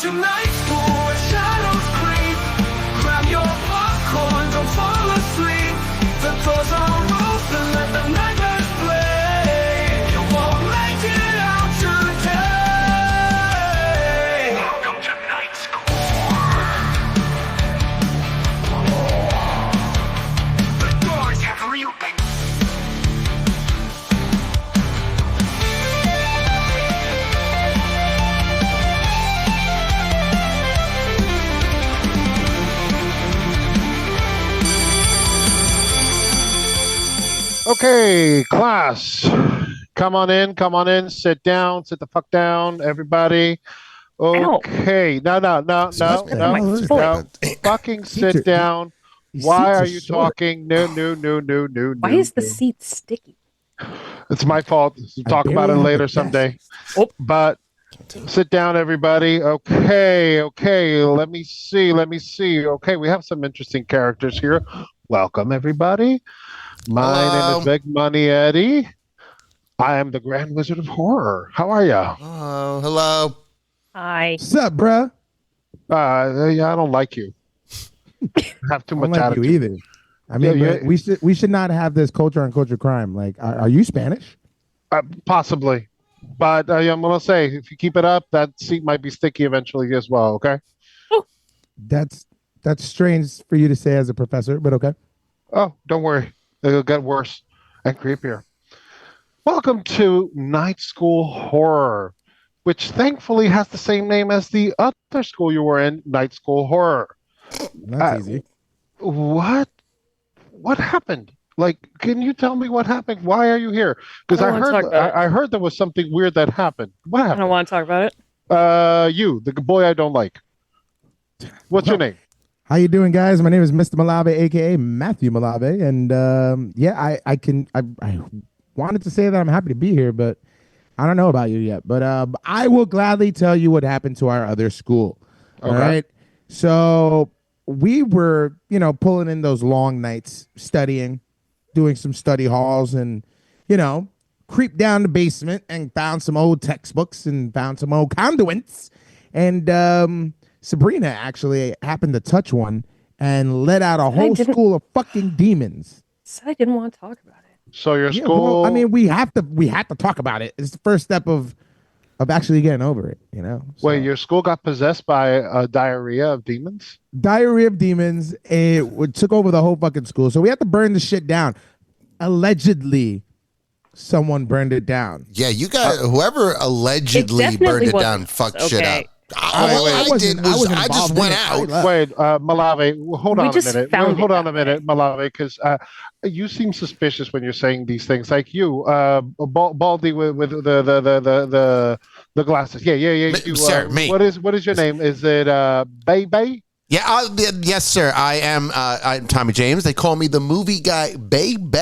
to night school where shadows creep. Grab your popcorn, don't fall asleep. The doors are open, let the nightmares play. You won't make it out today. Welcome to night school. The doors have reopened. Okay, class, come on in, sit down, sit the fuck down, everybody. Okay, no, fucking sit down. Why are you talking? No. Why is the seat sticky? It's my fault. We'll talk about it later someday. But sit down, everybody. Okay, let me see. Okay, we have some interesting characters here. Welcome, everybody. My name is Big Money Eddie. I am the Grand Wizard of Horror. How are ya? Oh, hello. Hi. What's up, bruh? Yeah, I don't like you. Have too I much don't like attitude. you either. I mean, Yeah, we should not have this culture on culture crime. Like, are you Spanish? Possibly, but I'm gonna say if you keep it up, that seat might be sticky eventually as well. Okay. That's strange for you to say as a professor, but okay. Oh, don't worry. It'll get worse and creepier. Welcome to Night School Horror, which thankfully has the same name as the other school you were in, Night School Horror. That's easy. What happened? Like, can you tell me what happened? Why are you here? Because I heard there was something weird that happened. What I happened? don't want to talk about it. You, the boy I don't like. What's your name? How you doing, guys? My name is Mr. Malave, aka Matthew Malave, and yeah, I wanted to say that I'm happy to be here, but I don't know about you yet. But I will gladly tell you what happened to our other school. All right. So we were, pulling in those long nights studying, doing some study halls, and creeped down the basement and found some old textbooks and found some old conduits, and Sabrina actually happened to touch one and let out a whole school of fucking demons. Said I didn't want to talk about it. So your school. Well, I mean, we have to talk about it. It's the first step of actually getting over it. So, wait, your school got possessed by a diarrhea of demons? Diarrhea of demons. It took over the whole fucking school. So we had to burn the shit down. Allegedly, someone burned it down. Yeah, you got whoever allegedly burned it down fucked shit up. I just went out. Wait, Malave, hold on a minute. Hold on a minute, way. Malave, because you seem suspicious when you're saying these things. Like you, Baldy with the glasses. Yeah. You, sir, me. What is your name? Is it Bay? Yeah, yes, sir. I am I'm Tommy James. They call me the movie guy, Baby.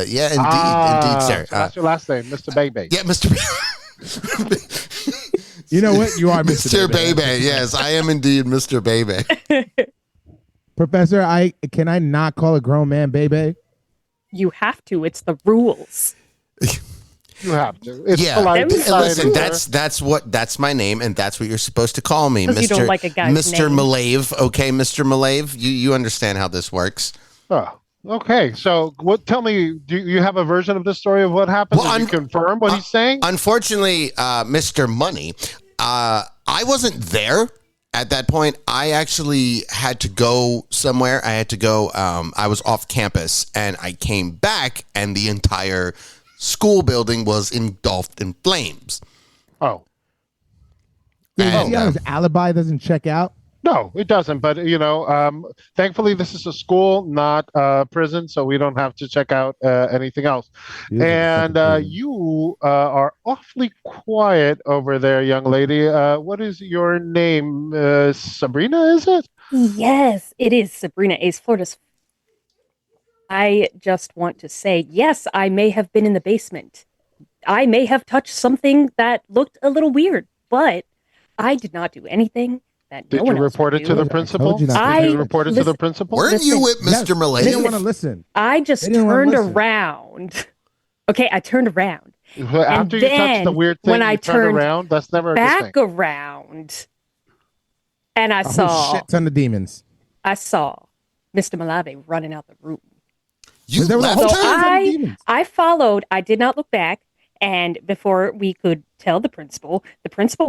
Yeah, indeed, sir. So that's your last name, Mr. Baby. Yeah, Mr. You know what? You are Mr. Baby. Yes, I am indeed Mr. Baby. Professor, can I not call a grown man baby? You have to. It's the rules. You have to. It's yeah. polite. Listen, that's my name, and that's what you're supposed to call me, Mr. You don't like a guy's Mr. name. Malave. Okay, Mr. Malave. You understand how this works. Oh. Okay, so tell me, do you have a version of this story of what happened? Can you confirm what he's saying? Unfortunately, Mr. Money, I wasn't there at that point. I actually had to go somewhere. I was off campus, and I came back, and the entire school building was engulfed in flames. Oh. And, his alibi doesn't check out? No, it doesn't. But, thankfully, this is a school, not a prison, so we don't have to check out anything else. And you are awfully quiet over there, young lady. What is your name? Sabrina, is it? Yes, it is Sabrina Ace Florida's. I just want to say, yes, I may have been in the basement. I may have touched something that looked a little weird, but I did not do anything. Did you report it to the principal? Did you report it to the principal? Weren't you with Mr. Malay? They didn't want to listen. I just turned around. Okay, I turned around. After you touched the weird thing, when I turned around. That's never a good thing. Back around. And I A whole saw shit ton of demons. Mr. Malave running out the room. You There were a left whole So her? shit ton of demons. I followed. I did not look back. And before we could tell the principal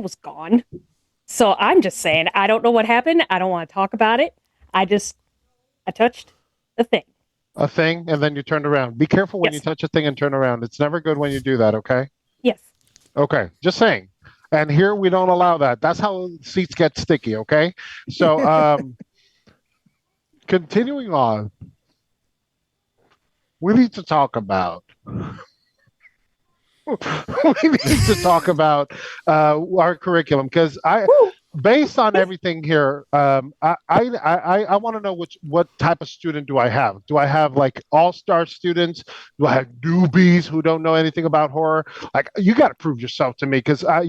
was gone. So I'm just saying, I don't know what happened. I don't want to talk about it. I touched the thing. A thing, and then you turned around. Be careful when you Yes. touch a thing and turn around. It's never good when you do that, okay? Yes. Okay, just saying. And here we don't allow that. That's how seats get sticky, okay? So, continuing on, we need to talk about we need to talk about our curriculum because based on everything here, I want to know what type of student do I have? Do I have like all-star students? Do I have newbies who don't know anything about horror? Like you got to prove yourself to me because I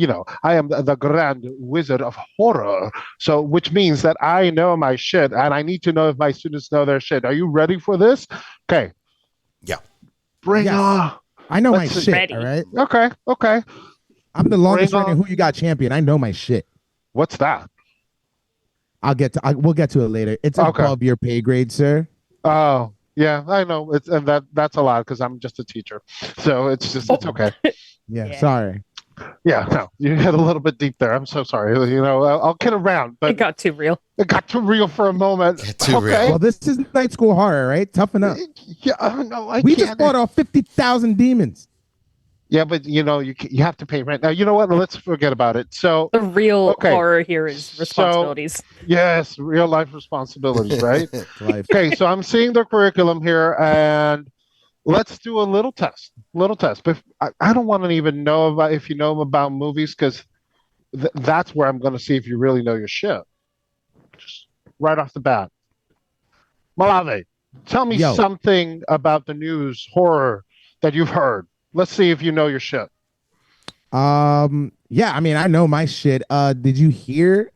am the grand wizard of horror. So which means that I know my shit, and I need to know if my students know their shit. Are you ready for this? Okay, Yeah. bring Yes. on. I know my Let's see. shit. Ready. All right. Okay. I'm the longest Bring running on. Who You Got champion. I know my shit. What's that? We'll get to it later. It's Okay. above your pay grade, sir. Oh, yeah, I know. That's a lot because I'm just a teacher. So it's okay. Yeah. Yeah. Sorry. Yeah, no, you hit a little bit deep there. I'm so sorry. I'll kid around, but It got too real. it got too real for a moment. Too real. Well, this is night school horror, right? Toughen up. Yeah, no, I We can't. just fought off 50,000 demons. Yeah, but you have to pay rent. Now, you know what? Let's forget about it. So, The real Okay. horror here is responsibilities. yes, real life responsibilities, right? Life. Okay, so I'm seeing the curriculum here, and let's do a little test. But I don't want to even know about if you know about movies because that's where I'm going to see if you really know your shit. Just right off the bat. Malave, tell me Yo. something about the news horror that you've heard. Let's see if you know your shit. Yeah, I mean, I know my shit. Did you hear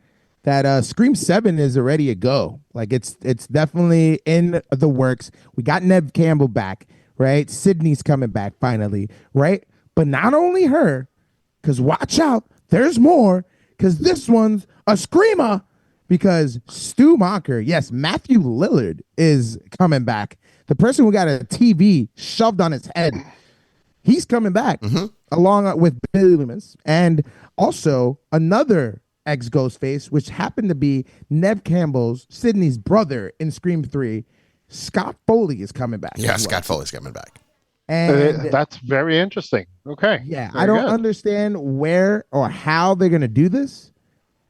that Scream 7 is already a go? Like it's definitely in the works. We got Neve Campbell back, right? Sydney's coming back finally, right? But not only her, because watch out, there's more, because this one's a screamer. Because Stu Macher, yes, Matthew Lillard is coming back. The person who got a TV shoved on his head. He's coming back along with Billy Loomis and also another ex-Ghostface, which happened to be Neve Campbell's, Sydney's brother in Scream 3. Scott Foley is coming back. Yeah, as well. Scott Foley's coming back. And That's very interesting. Okay. yeah, Very I don't good. understand where or how they're going to do this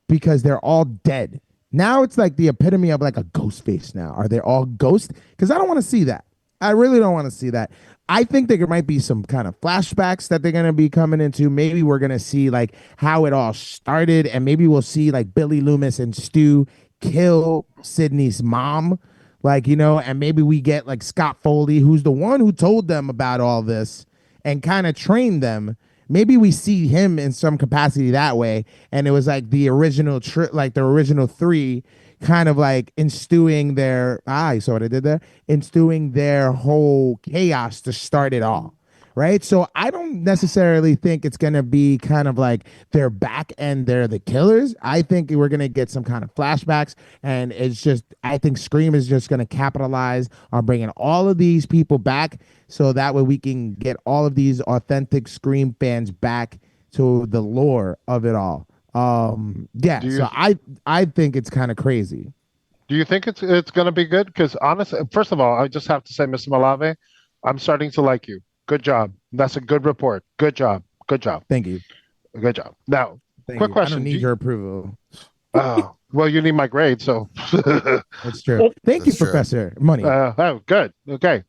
because they're all dead. Now it's like the epitome of like a ghost face now. Are they all ghost? Because I don't want to see that. I really don't want to see that. I think there might be some kind of flashbacks that they're going to be coming into. Maybe we're going to see like how it all started, and maybe we'll see like Billy Loomis and Stu kill Sydney's mom, and maybe we get like Scott Foley, who's the one who told them about all this and kind of trained them. Maybe we see him in some capacity that way, and it was like the original the original three, kind of like instilling their you saw what I did there? Instilling their whole chaos to start it all. Right. So I don't necessarily think it's gonna be kind of like they're back and they're the killers. I think we're gonna get some kind of flashbacks, and I think Scream is just gonna capitalize on bringing all of these people back, so that way we can get all of these authentic Scream fans back to the lore of it all. So I think it's kind of crazy. Do you think it's going to be good? Because honestly, first of all, I just have to say, Mr. Malave, I'm starting to like you. Good job. That's a good report. Good job. Thank you. Good job. Now, Thank quick you. question. I don't need your approval. Well, you need my grade, so. That's true. Thank you, That's true. Professor Money. Good. Okay.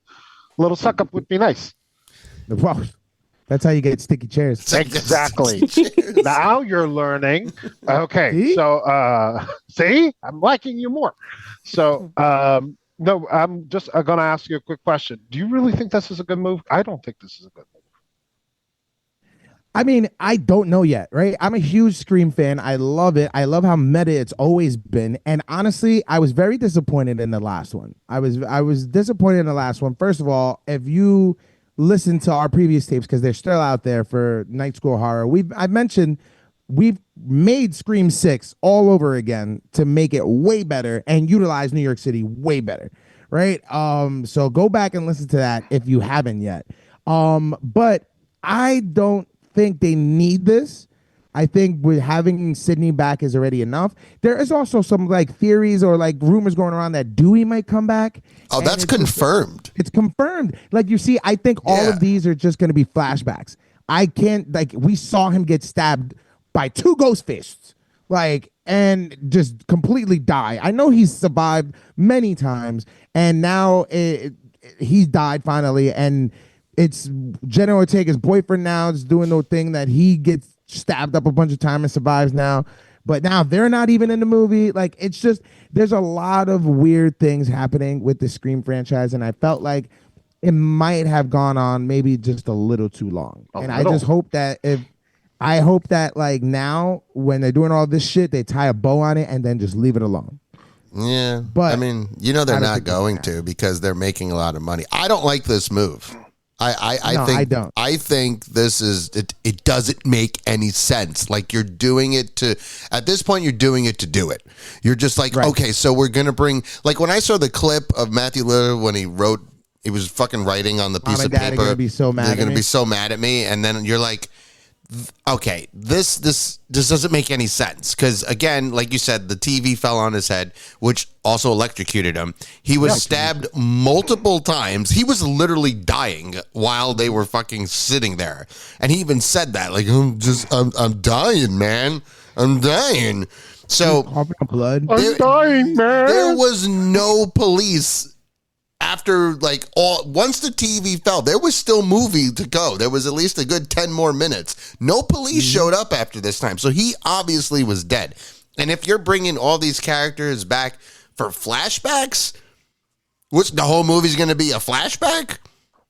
A little suck up would be nice. Wow. That's how you get sticky chairs. Exactly. Now you're learning. Okay. See? So, see, I'm liking you more. So, no, I'm just going to ask you a quick question. Do you really think this is a good move? I don't think this is a good move. I mean, I don't know yet, right? I'm a huge Scream fan. I love it. I love how meta it's always been. And honestly, I was very disappointed in the last one. I was disappointed in the last one. First of all, if you listen to our previous tapes, because they're still out there for Night School Horror, I mentioned we've made Scream 6 all over again to make it way better and utilize New York City way better, right? So go back and listen to that if you haven't yet. But I don't think they need this. I think with having Sydney back is already enough. There is also some like theories or like rumors going around that Dewey might come back. Oh, that's confirmed. It's confirmed. Like you see, I think all of these are just going to be flashbacks. I can't like we saw him get stabbed by 2 ghost fists, like, and just completely die. I know he's survived many times, and now he's died finally, and it's Jenna Ortega's boyfriend now is doing the thing that he gets stabbed up a bunch of times and survives now. But now they're not even in the movie. Like, it's just, there's a lot of weird things happening with the Scream franchise, and I felt like it might have gone on maybe just a little too long. I just hope that like now when they're doing all this shit, they tie a bow on it and then just leave it alone. Yeah, but I mean, they're not going to because they're making a lot of money. I don't like this move. I think this is it doesn't make any sense. Like you're doing it to at this point you're doing it to do it. You're just like, okay, so we're gonna bring like when I saw the clip of Matthew Lillard when he was fucking writing on the piece of paper. They're gonna be so mad at me, and then you're like, okay, this doesn't make any sense because again, like you said, the TV fell on his head, which also electrocuted him. He was stabbed multiple times. He was literally dying while they were fucking sitting there, and he even said that, like, I'm dying, man, I'm dying. So blood. I'm dying, man. There was no police. After once the TV fell, there was still movie to go. There was at least a good 10 more minutes. No police showed up after this time. So he obviously was dead. And if you're bringing all these characters back for flashbacks, which the whole movie's going to be a flashback?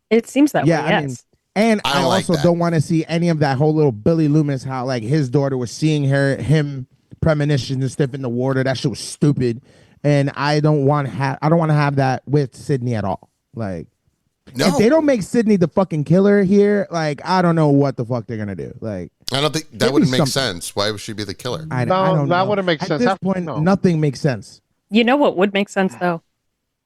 It seems that way, yes. I mean, and I also don't want to see any of that whole little Billy Loomis, how like his daughter was seeing him premonitions and stuff in the water. That shit was stupid. And I don't want to have that with Sydney at all. Like, if they don't make Sydney the fucking killer here, like, I don't know what the fuck they're gonna do. Like, I don't think that wouldn't make sense. Why would she be the killer? I don't know. That wouldn't make sense. At this point, nothing makes sense. You know what would make sense though?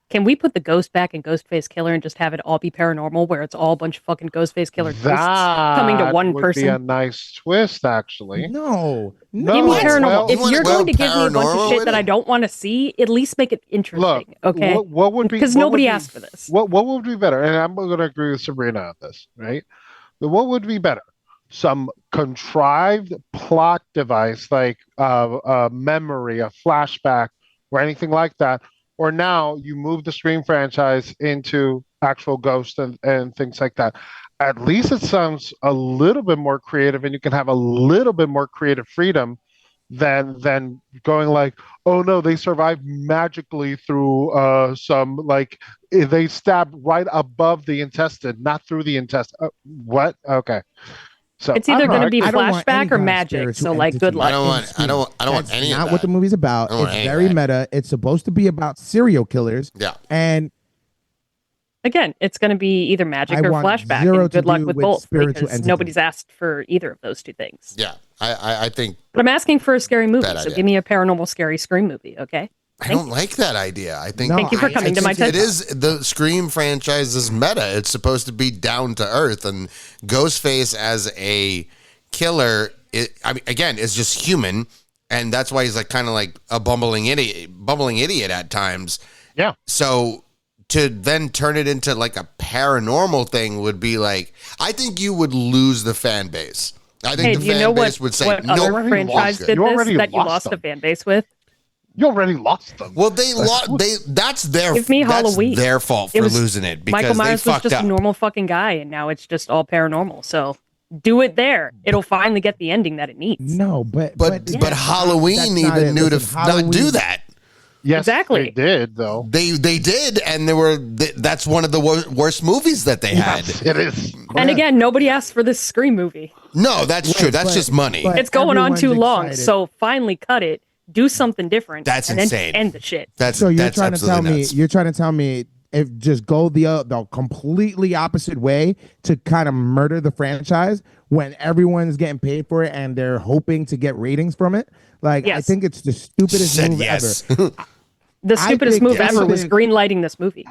Can we put the ghost back in Ghostface Killer and just have it all be paranormal, where it's all a bunch of fucking Ghostface Killer ghosts coming to one person? That would be a nice twist, actually. No. Give me paranormal. If you're going to give me a bunch of shit that it? I don't want to see, at least make it interesting. Look, okay? What would be because nobody asked for this. What would be better? And I'm going to agree with Sabrina on this, right? But what would be better? Some contrived plot device like a memory, a flashback, or anything like that. Or now you move the Scream franchise into actual ghosts and things like that. At least it sounds a little bit more creative, and you can have a little bit more creative freedom than going like, oh no, they survived magically through some, like, they stabbed right above the intestine, not through the intestine. What? Okay. So it's either going to be flashback or magic. So like, good luck. I don't want any of that. Not what the movie's about. It's very meta. It's supposed to be about serial killers. Yeah. And again, it's going to be either magic or flashback. And good luck with both, because nobody's asked for either of those two things. Yeah, I think. But I'm asking for a scary movie, so give me a paranormal scary Scream movie, okay? I don't like that idea. I think. Thank you for coming to my TED It is the Scream franchise is meta. It's supposed to be down to earth, and Ghostface as a killer, is just human, and that's why he's like kind of like a bumbling idiot at times. Yeah. So to then turn it into like a paranormal thing would be like, I think you would lose the fan base. I think the fan base would say, what other franchise did this that you lost a fan base with? You already lost them. Well, they lost. That's their. Give me Halloween. Their fault for losing it because Michael Myers they was just up. a normal fucking guy, and now it's just all paranormal. So do it there. It'll finally get the ending that it needs. No, but Halloween even knew to not do that. Yes, exactly. They did though. They did, and that's one of the worst movies that they had. It is. And again, nobody asked for this Scream movie. No, that's true. That's just money. It's going on too long, so finally cut it. Do something different. That's and insane. Then end the shit. So you're trying to tell me if just go the completely opposite way to kind of murder the franchise when everyone's getting paid for it and they're hoping to get ratings from it. Like, I Yes. think it's the stupidest Said move yes. ever. The stupidest think move ever was yesterday- greenlighting this movie.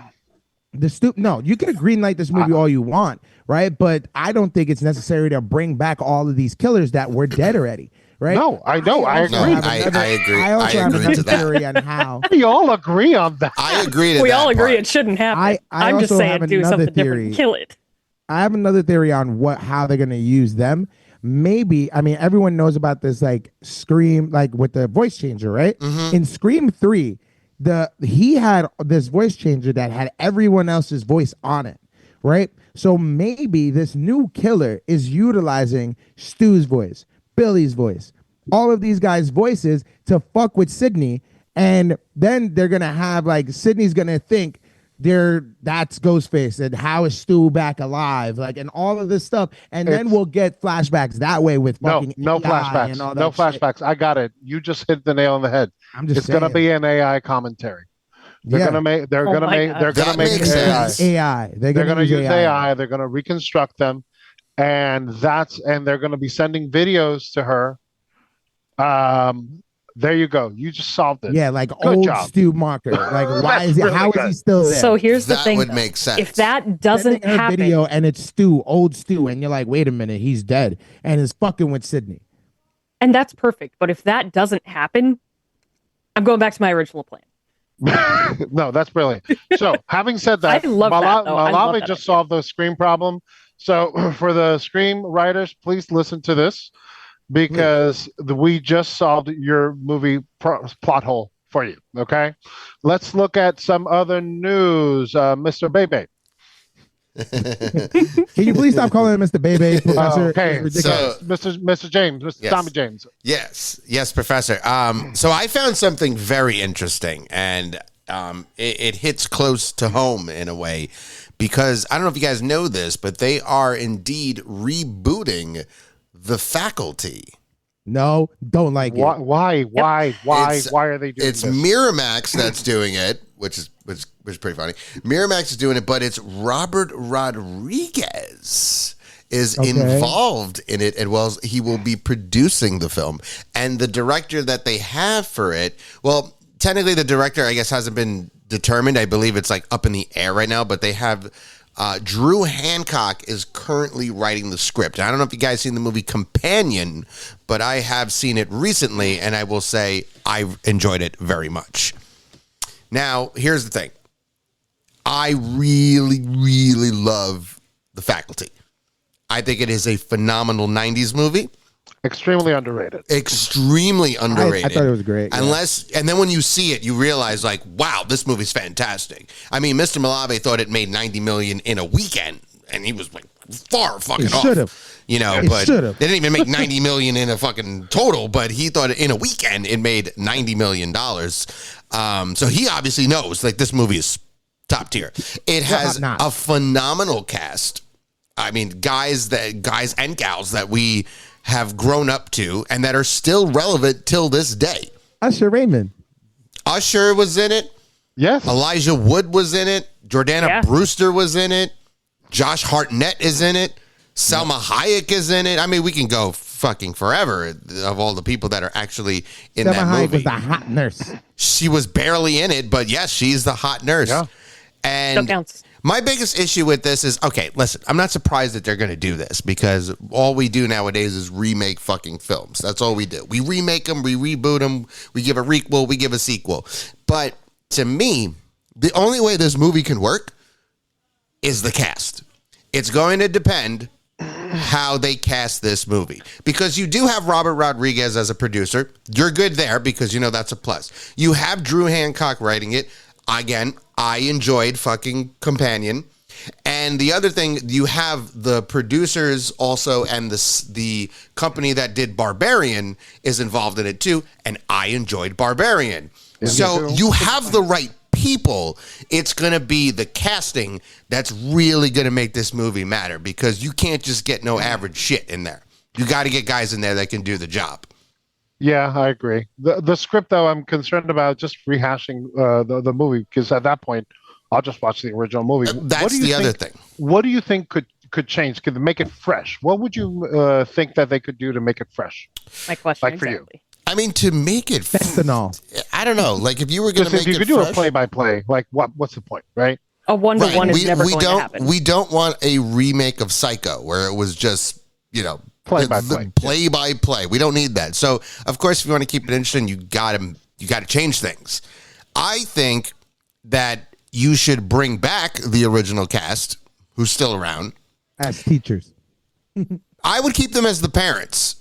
No, you can greenlight this movie all you want, right? But I don't think it's necessary to bring back all of these killers that were dead already, right? No, I know. I also agree. have I another- agree. I also I have agree another to that. theory on how. We all agree on that. I agree to We that all agree part. it shouldn't happen. I I'm just also saying have do another something theory. different. Kill it. I have another theory on how they're going to use them. Maybe, I mean, everyone knows about this, like Scream, like with the voice changer, right? In Scream 3, he had this voice changer that had everyone else's voice on it, right? So maybe this new killer is utilizing Stu's voice, Billy's voice, all of these guys' voices to fuck with Sydney, and then they're gonna have like Sydney's gonna think that's Ghostface, and how is Stu back alive, like, and all of this stuff, and then we'll get flashbacks that way with fucking No AI flashbacks. and all that No shit. flashbacks. I got it. You just hit the nail on the head. I'm just It's gonna saying. be an AI commentary. They're Yeah. gonna make. They're Oh gonna my make. God. They're gonna That make makes AI. sense. AI. They're gonna use AI. AI. They're gonna reconstruct them, and they're gonna be sending videos to her. There you go. You just solved it. Yeah, like Good old job. Stu Marker. Like, why That's is he? really How is good. he still there? So here's the That thing. would though. make sense. If that doesn't Sending her happen, video and it's Stu, old Stu, and you're like, wait a minute, he's dead, and is fucking with Sydney. and that's perfect. But if that doesn't happen, I'm going back to my original plan. No, that's brilliant. So, having said that, I love that, though. I love Malave that just idea. solved the Scream problem. So, for the Scream writers, please listen to this because we just solved your movie plot hole for you. Okay, let's look at some other news, Mr. Bebe. Can you please stop calling him Mr. Bebe, Professor? Okay, It's ridiculous. Mr. James, Mr. Yes. Tommy James. Yes, Professor. So I found something very interesting, and it hits close to home in a way, because I don't know if you guys know this, but they are indeed rebooting The Faculty. No, don't like it. Why It's- are they doing It's this? Miramax that's doing it, which is pretty funny. Miramax is doing it, but it's Robert Rodriguez is involved in it, as well as he will be producing the film. And the director that they have for it, well, technically the director, I guess, hasn't been determined. I believe it's like up in the air right now, but they have Drew Hancock is currently writing the script. I don't know if you guys seen the movie Companion, but I have seen it recently, and I will say I enjoyed it very much. Now, here's the thing. I really, really love The Faculty. I think it is a phenomenal 90s movie. Extremely underrated. Extremely underrated. I thought it was great. Yeah. And then when you see it, you realize, like, wow, this movie's fantastic. I mean, Mr. Malave thought it made $90 million in a weekend, and he was like far fucking It off. should've. You know, It but should've. they didn't even make $90 million in a fucking total, but he thought in a weekend it made $90 million. So he obviously knows, like, this movie is top tier. It has top-notch. a phenomenal cast. I mean, guys and gals that we have grown up to and that are still relevant till this day. Usher Raymond. Usher was in it. Yes. Elijah Wood was in it. Jordana Yeah. Brewster was in it. Josh Hartnett is in it. Selma Hayek is in it. I mean, we can go fucking forever of all the people that are actually in Selma that Hayek movie. was the hot nurse. She was barely in it, but yes, she's the hot nurse. Yeah. And Still counts. my biggest issue with this is, okay, listen, I'm not surprised that they're going to do this, because all we do nowadays is remake fucking films. That's all we do. We remake them, we reboot them, we give a requel, we give a sequel. But to me, the only way this movie can work is the cast. It's going to depend how they cast this movie, because you do have Robert Rodriguez as a producer. You're good there, because you know that's a plus. You have Drew Hancock writing it. Again, I enjoyed fucking Companion. And the other thing, you have the producers also, and the company that did Barbarian is involved in it too, and I enjoyed Barbarian. So you have the right people. It's going to be the casting that's really going to make this movie matter, because you can't just get no average shit in there. You got to get guys in there that can do the job. Yeah, I agree. The script, though, I'm concerned about just rehashing the movie, because at that point, I'll just watch the original movie. That's the other thing. What do you think could change? Could make it fresh? What would you think that they could do to make it fresh? My question, Like for you. exactly. I mean, to make it Fentanyl. I don't know. Like if you were going to Because make if you it could do fresh, a play-by-play, like what's the point, right? A one-to-one is never going to happen. We don't want a remake of Psycho where it was just, Play-by-play. Play-by-play. We don't need that. So, of course, if you want to keep it interesting, you got to change things. I think that you should bring back the original cast who's still around As teachers. I would keep them as the parents.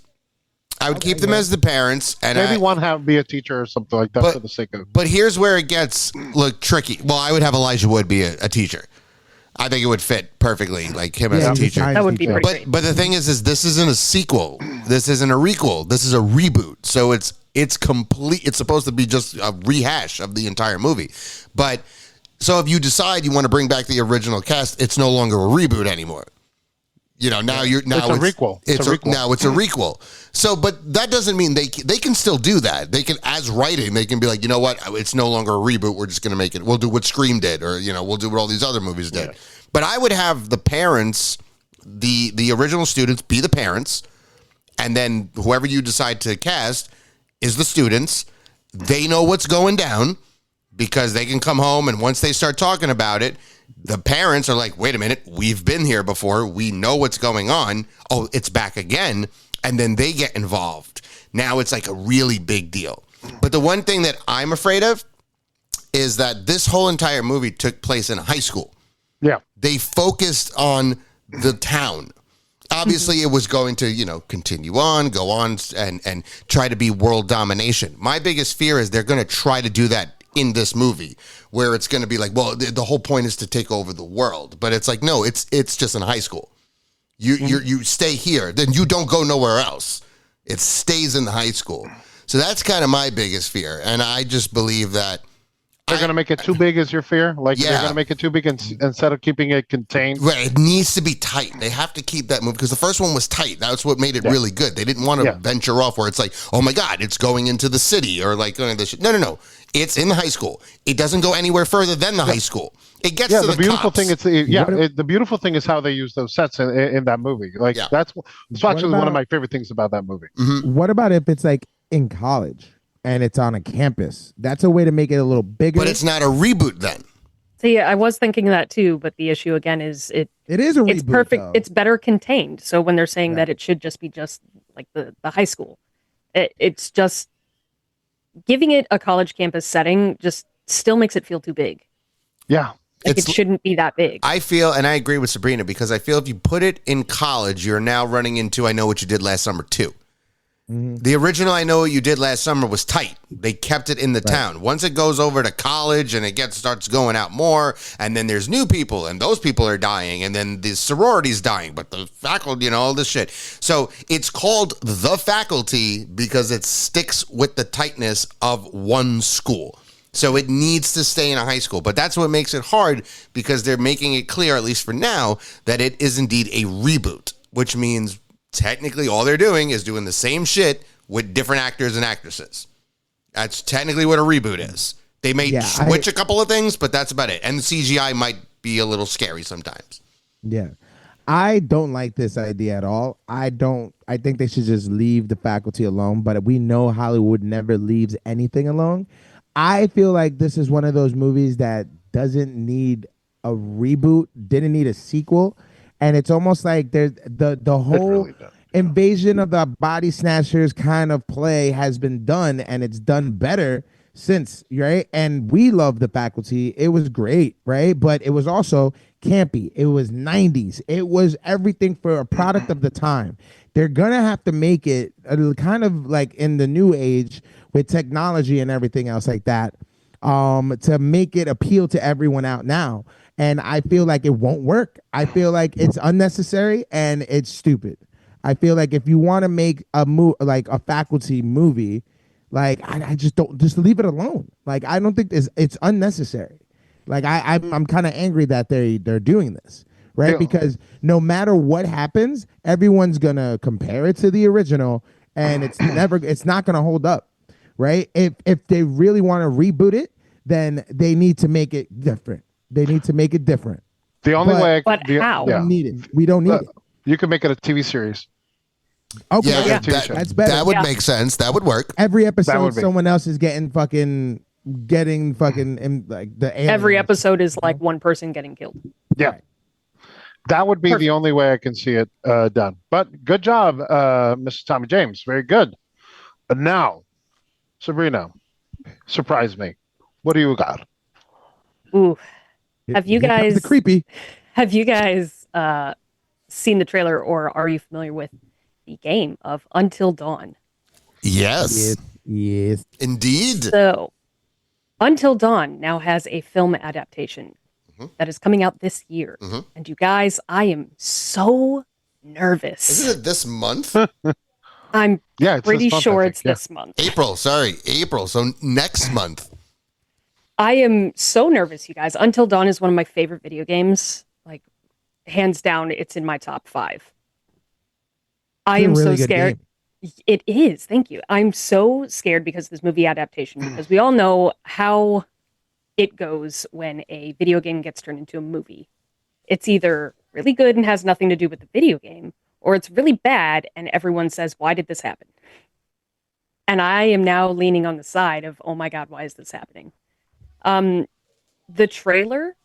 I would keep them as the parents, and Maybe one be a teacher or something like that for the sake of. But here's where it gets tricky. Well, I would have Elijah Wood be a teacher. I think it would fit perfully, like him as a teacher. That would be pretty great. But the thing is this isn't a sequel. This isn't a requel. This is a reboot. So it's complete. It's supposed to be just a rehash of the entire movie. But so if you decide you want to bring back the original cast, it's no longer a reboot anymore. Now it's a requel. It's a requel. Now it's a requel. So, but that doesn't mean they can still do that. They can, as writing, they can be like, you know what? It's no longer a reboot. We're just going to make it. We'll do what Scream did, or we'll do what all these other movies did. Yeah. But I would have the parents, the original students, be the parents, and then whoever you decide to cast is the students. They know what's going down because they can come home, and once they start talking about it, the parents are like, wait a minute, we've been here before. We know what's going on. Oh, it's back again. And then they get involved. Now it's like a really big deal. But the one thing that I'm afraid of is that this whole entire movie took place in high school. Yeah. They focused on the town. Obviously, it was going to, continue on, go on, and try to be world domination. My biggest fear is they're going to try to do that in this movie, where it's going to be like, well, the whole point is to take over the world, but it's like, no, it's just in high school. You stay here, then you don't go nowhere else. It stays in the high school. So that's kind of my biggest fear, and I just believe that they're going to make it too big. Is your fear? Like they're going to make it too big instead of keeping it contained? Right. It needs to be tight. They have to keep that movie because the first one was tight. That's what made it really good. They didn't want to venture off where it's like, oh my God, it's going into the city or like going to this. No. It's in the high school. It doesn't go anywhere further than the high school. It gets to the beautiful cops. thing. The beautiful thing is how they use those sets in that movie. Like that's actually one of my favorite things about that movie. Mm-hmm. What about if it's like in college and it's on a campus? That's a way to make it a little bigger. But it's not a reboot then. See, I was thinking that too, but the issue again is it is a reboot. It's perfect. Though. It's better contained. So when they're saying that it should just be just like the high school, it's just giving it a college campus setting just still makes it feel too big. Yeah. Like it shouldn't be that big. I feel, and I agree with Sabrina, because I feel if you put it in college, you're now running into I Know What You Did Last Summer too. Mm-hmm. The original I Know What You Did Last Summer was tight. They kept it in the town. Once it goes over to college and it starts going out more, and then there's new people, and those people are dying, and then the sorority's dying, but the faculty, all this shit. So it's called The Faculty because it sticks with the tightness of one school. So it needs to stay in a high school. But that's what makes it hard, because they're making it clear, at least for now, that it is indeed a reboot, which means technically all they're doing is doing the same shit with different actors and actresses. That's technically what a reboot is. They may switch a couple of things, but that's about it. And the CGI might be a little scary sometimes. Yeah. I don't like this idea at all. I think they should just leave the faculty alone, but we know Hollywood never leaves anything alone. I feel like this is one of those movies that doesn't need a reboot, didn't need a sequel. And it's almost like there's the whole invasion of the body snatchers kind of play has been done, and it's done better since, right? And we love the faculty. It was great, right? But it was also campy. It was 90s. It was everything for a product of the time. They're going to have to make it kind of like in the new age with technology and everything else like that, to make it appeal to everyone out now. And I feel like it won't work. I feel like it's unnecessary and it's stupid. I feel like if you want to make like a faculty movie, like I just leave it alone. Like I don't think it's unnecessary. Like I'm kind of angry that they're doing this, right? Because no matter what happens, everyone's gonna compare it to the original, and it's not gonna hold up, right? If they really want to reboot it, then they need to make it different. They need to make it different. The only But- way, But how? We don't need it. We don't need it. You can make it a TV series. Okay, Yeah, Yeah. that's better. that would Yeah. make sense. That would work. Every That episode, would be- someone else is getting fucking like the aliens. Every episode is like one person getting killed. Yeah. Right. That would be Perfect. the only way I can see it done. But good job, Mr. Tommy James. Very good. But now, Sabrina, surprise me. What do you got? Ooh, Have you Here comes guys- the creepy? have you guys seen the trailer, or are you familiar with the game of Until Dawn? Yes, Yes. indeed. So, Until Dawn now has a film adaptation that is coming out this year. Mhm. And you guys, I am so nervous. Isn't it this month? I'm Yeah, it's pretty this month, I sure think. it's Yeah. this month. April. Sorry, April. So next month. I am so nervous, you guys. Until Dawn is one of my favorite video games. Like, hands down, it's in my top 5. I It's a am really so good scared. game. It is. Thank you. I'm so scared because of this movie adaptation, because we all know how it goes when a video game gets turned into a movie. It's either really good and has nothing to do with the video game, or it's really bad and everyone says, why did this happen? And I am now leaning on the side of, oh my God, why is this happening? The trailer,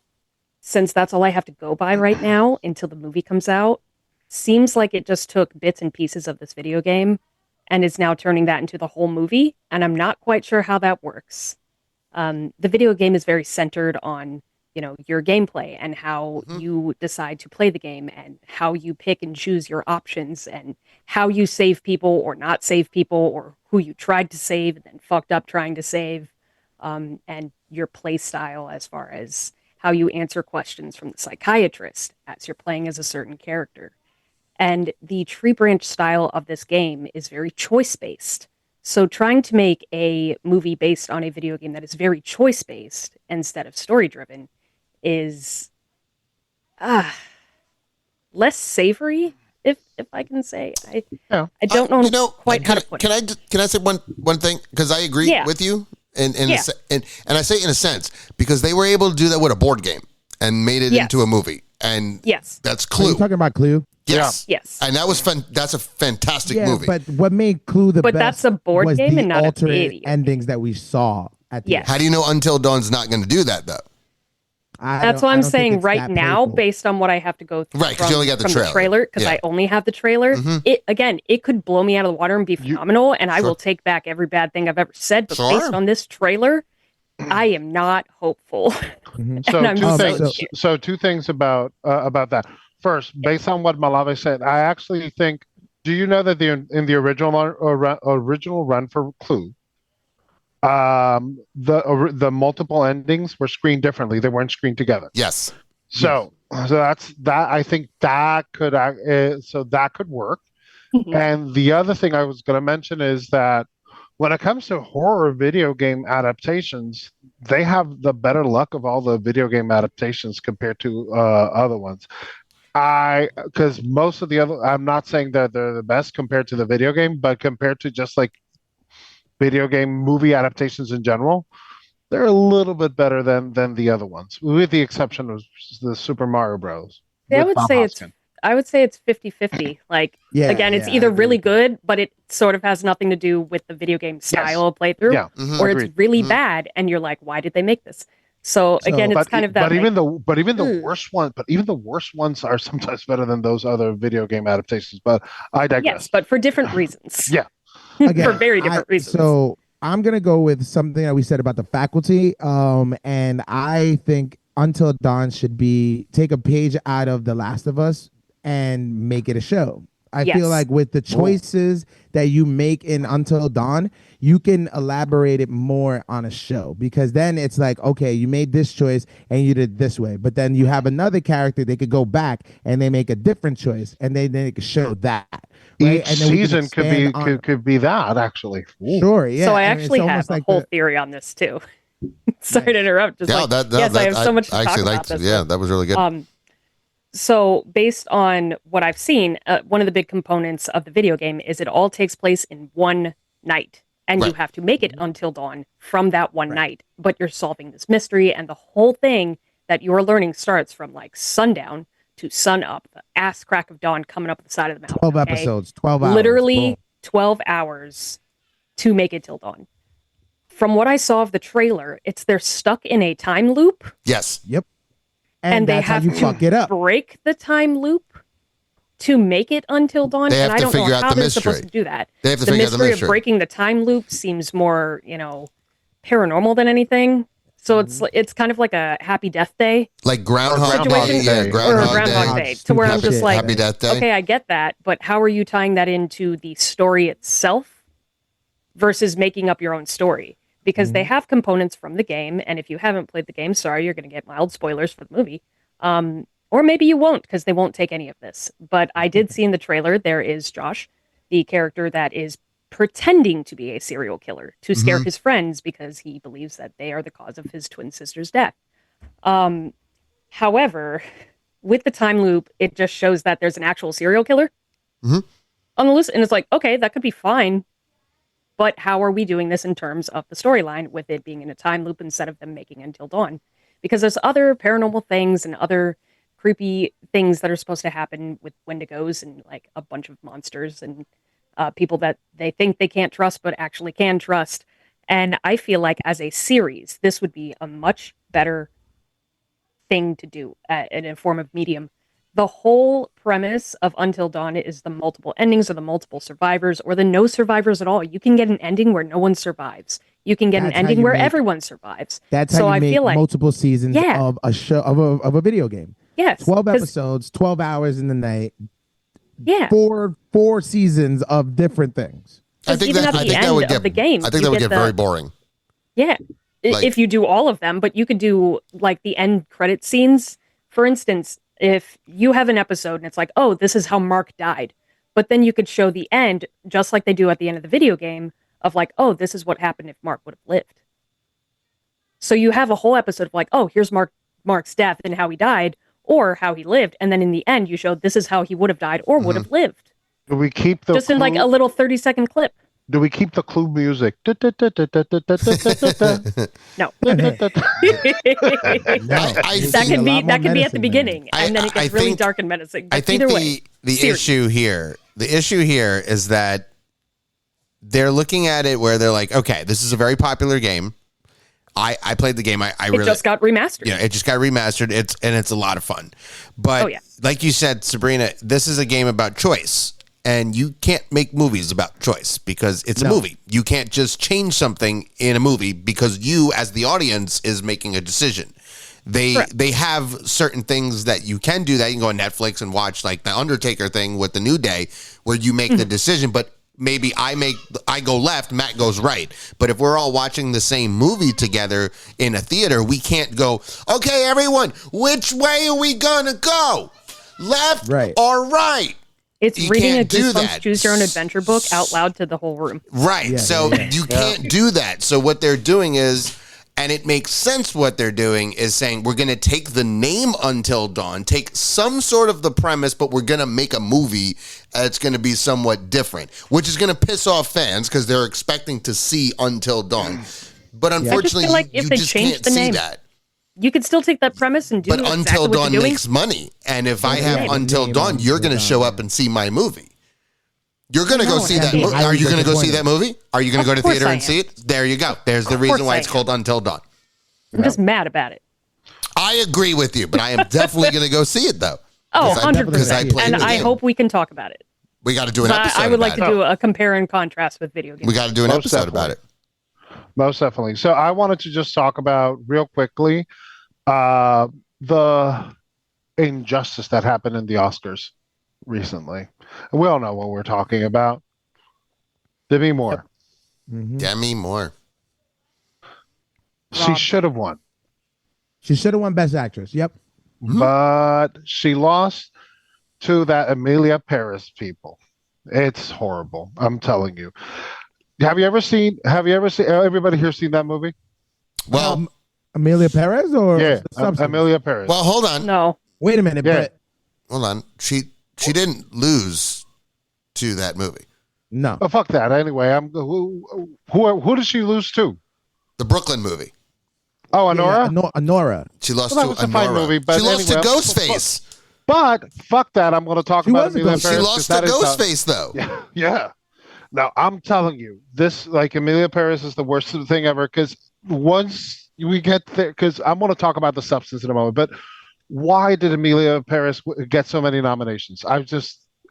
since that's all I have to go by right now until the movie comes out, seems like it just took bits and pieces of this video game and is now turning that into the whole movie. And I'm not quite sure how that works. The video game is very centered on, your gameplay and how you decide to play the game and how you pick and choose your options and how you save people or not save people or who you tried to save and then fucked up trying to save, and your play style as far as how you answer questions from the psychiatrist as you're playing as a certain character. And the tree branch style of this game is very choice based. So trying to make a movie based on a video game that is very choice based instead of story driven is less savory, if I can say. I don't know quite how to put it. Can I say one thing? Because I agree Yeah. with you, and Yeah. and I say in a sense because they were able to do that with a board game and made it Yes. into a movie, and Yes. that's Are you Clue. talking about Clue? Yes, Yes. and that was fun. That's a fantastic Yeah, movie. but what made Clue the But best that's a board was game the and not a alternate video endings that we saw at the Yes. end. How do you know Until Dawn's not going to do that though? That's what I'm saying right now, based on what I have to go through Right, 'cause you only got the from trailer. because Yeah. I only have the trailer. It could blow me out of the water and be phenomenal, and I Sure. will take back every bad thing I've ever said. But Sure. based on this trailer, I am not hopeful. So And I'm two so things. scared. So two things about that. First, based on what Malave said, I actually think. Do you know that in the original run for Clue, the multiple endings were screened differently. They weren't screened together. Yes. So that's that. I think that could work. And the other thing I was going to mention is that when it comes to horror video game adaptations, they have the better luck of all the video game adaptations compared to other ones. Because most of the other, I'm not saying that they're the best compared to the video game, but compared to just like video game movie adaptations in general, they're a little bit better than the other ones, with the exception of the Super Mario Bros. Yeah, with Bob Hoskins. I would say it's 50-50. Like, Yeah, again, it's yeah, either I agree really with that. good, but it sort of has nothing to do with the video game style of playthrough, Yeah, or agreed. it's really bad, and you're like, why did they make this? So again, it's kind of that. But even like, the worst ones are sometimes better than those other video game adaptations. But I digress. yes, but for different reasons. Yeah. Again, for very different reasons. So I'm gonna go with something that we said about the faculty. And I think Until Dawn should take a page out of The Last of Us and make it a show. I Yes. feel like with the choices that you make in Until Dawn, you can elaborate it more on a show, because then it's like, okay, you made this choice and you did it this way, but then you have another character, they could go back and they make a different choice and they could show that. Right? Each And then we can season could be expand on- could be that actually. Ooh. Sure, yeah. so I and it's actually have almost a like whole the- theory on this too. Sorry to interrupt. Just Yeah, like, yes, I have so much to talk about this. Yeah, that was really good. So based on what I've seen, one of the big components of the video game is it all takes place in one night, and you Right. have to make it until dawn from that one night. But you're solving this mystery, and the whole thing that your learning starts from like sundown to sun up, the ass crack of dawn coming up the side of the mountain. 12 okay? episodes, 12 hours. Literally Boom. 12 hours to make it till dawn. From what I saw of the trailer, they're stuck in a time loop. Yes. Yep. And they that's how have you to fuck it up. break the time loop to make it until dawn. They have and I to don't figure know out how the they're mystery. supposed to do that. They have to the figure out the mystery mystery. of breaking the time loop seems more, paranormal than anything. So it's kind of like a Happy Death Day Like Groundhog situation, Day. Yeah, or a Groundhog Day, Day. to where I'm Stupid just shit. like, Happy Death Day. okay, I get that, but how are you tying that into the story itself versus making up your own story? Because they have components from the game, and if you haven't played the game, sorry, you're going to get mild spoilers for the movie. Or maybe you won't, because they won't take any of this. But I did see in the trailer, there is Josh, the character that is pretending to be a serial killer to scare his friends because he believes that they are the cause of his twin sister's death. However, with the time loop, it just shows that there's an actual serial killer on the list, and it's like, okay, that could be fine. But how are we doing this in terms of the storyline with it being in a time loop instead of them making Until Dawn? Because there's other paranormal things and other creepy things that are supposed to happen with Wendigos and like a bunch of monsters and people that they think they can't trust but actually can trust. And I feel like as a series, this would be a much better thing to do in a form of medium. The whole premise of Until Dawn is the multiple endings or the multiple survivors or the no survivors at all. You can get an ending where no one survives. You can get That's an how ending you where make- everyone survives. That's so how you I make feel like multiple seasons Yeah. of a show of a video game. yes, 12 'cause- episodes, 12 hours in the night, Yeah, four seasons of different things. I think even that at the I think that end would of get the game, I think you that would get get the- very boring. yeah. Like- If you do all of them, but you could do like the end credit scenes. For instance, if you have an episode and it's like, oh, this is how Mark died, but then you could show the end just like they do at the end of the video game of like, oh, this is what happened if Mark would have lived. So you have a whole episode of like, oh, here's Mark's death and how he died or how he lived, and then in the end you show this is how he would have died or would have lived. Do we keep the Just in like a little 30-second clip. Do we keep the clue music? No. I That think could be a lot more at the menacing beginning, than- and then it I gets really think- dark and menacing. I But think either way, the serious. issue here is that they're looking at it where they're like, okay, this is a very popular game. I played the game. I It really just got remastered. it just got remastered. It's a lot of fun. But Oh, yeah. like you said, Sabrina, this is a game about choice. And you can't make movies about choice because it's a movie. You can't just change something in a movie because you, as the audience, is making a decision. They have certain things that you can do that. You can go on Netflix and watch like the Undertaker thing with the New Day where you make the decision, but maybe I go left, Matt goes right. But if we're all watching the same movie together in a theater, we can't go, okay, everyone, which way are we gonna go? Left or right? It's You reading a can't do Goosebumps that. Choose Your Own Adventure book out loud to the whole room. Right. Yeah, So yeah, yeah. you can't do that. So what they're doing is, and it makes sense what they're doing, is saying we're going to take the name Until Dawn, take some sort of the premise, but we're going to make a movie that's going to be somewhat different, which is going to piss off fans because they're expecting to see Until Dawn. But unfortunately, feel like if you they just changed can't the see name, that. You could still take that premise and do But exactly Until what Dawn you're doing. makes money. And if I have name. Until Dawn, you're going to show up and see my movie. You're going to go No, see it that can't be. movie. Are you going to go see that movie? Are you going to go to course theater I and am. see it? There you go. There's the Of reason course why I it's am. called Until Dawn. I'm just mad about it. I agree with you, but I am definitely going to go see it though. Oh, 100%. 100%. And I game. hope we can talk about it. We got to do an episode. I would like about to it. do a compare and contrast with video games. We got to do an Most episode about definitely. it. Most definitely. So I wanted to just talk about real quickly the injustice that happened in the Oscars recently. And we all know what we're talking about. Demi Moore. Demi Moore. She Rob. should have won, She should have won Best Actress. Yep. but she lost to that Emilia Paris people. It's horrible. I'm telling you. Have you ever seen everybody here seen that movie? Well, Amelia Perez or Yeah, the substance? Emilia Paris. well, hold on. No. Wait a minute, Yeah. but Hold on. She didn't lose to that movie. no. Oh, fuck that. Anyway, who did she lose to? The Brooklyn movie. Oh, Honora. Honora. She lost Well, that to was a fine Honora. movie, but she lost anyway, to Ghostface. But fuck that. I'm going to talk She about was a Emilia ghost. Paris. She 'cause lost to that is Ghostface, though. Yeah, yeah. Now I'm telling you, this like Emilia Paris is the worst thing ever. Because once we get there, because I'm going to talk about the substance in a moment. But why did Emilia Paris get so many nominations?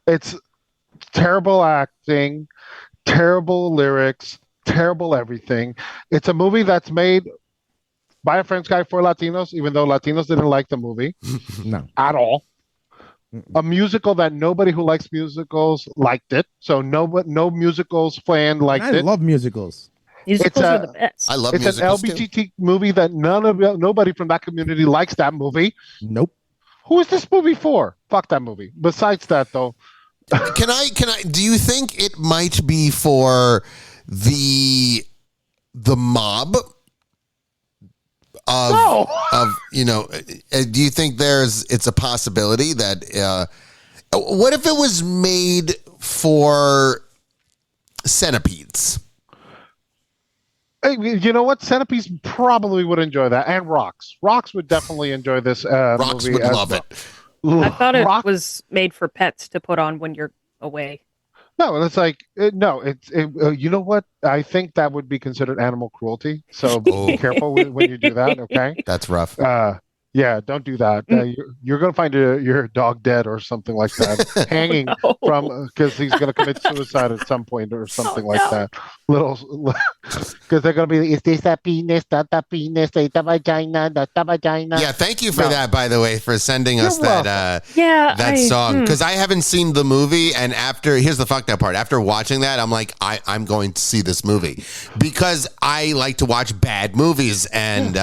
It's terrible acting, terrible lyrics, terrible everything. It's a movie that's made by a French guy for Latinos, even though Latinos didn't like the movie No. at all. A musical that nobody who likes musicals liked it. So no musicals fan And liked I it. love musicals. Musicals a- are the best. I love It's an musicals, too. LGBT movie that nobody from that community likes that movie. Nope. Who is this movie for? Fuck that movie. Besides that, though, Can I, do you think it might be for the mob? No. Do you think it's a possibility that, what if it was made for centipedes? Hey, you know what? Centipedes probably would enjoy that, and Rocks. Rocks would definitely enjoy this Rocks movie. would as love well. I thought it Rock- was made for pets to put on when you're away. No, it's like you know what? I think that would be considered animal cruelty. So be careful when you do that. Okay. That's rough. Yeah, don't do that. You're going to find your dog dead or something like that, hanging no. from because he's going to commit suicide at some point or something like that. Because they're going to be, is this a penis, not a penis, is a vagina, not a vagina? Yeah, thank you for that, by the way, for sending us You're that song. Because I haven't seen the movie, and here's the fucked up part. After watching that, I'm like, I'm going to see this movie because I like to watch bad movies, and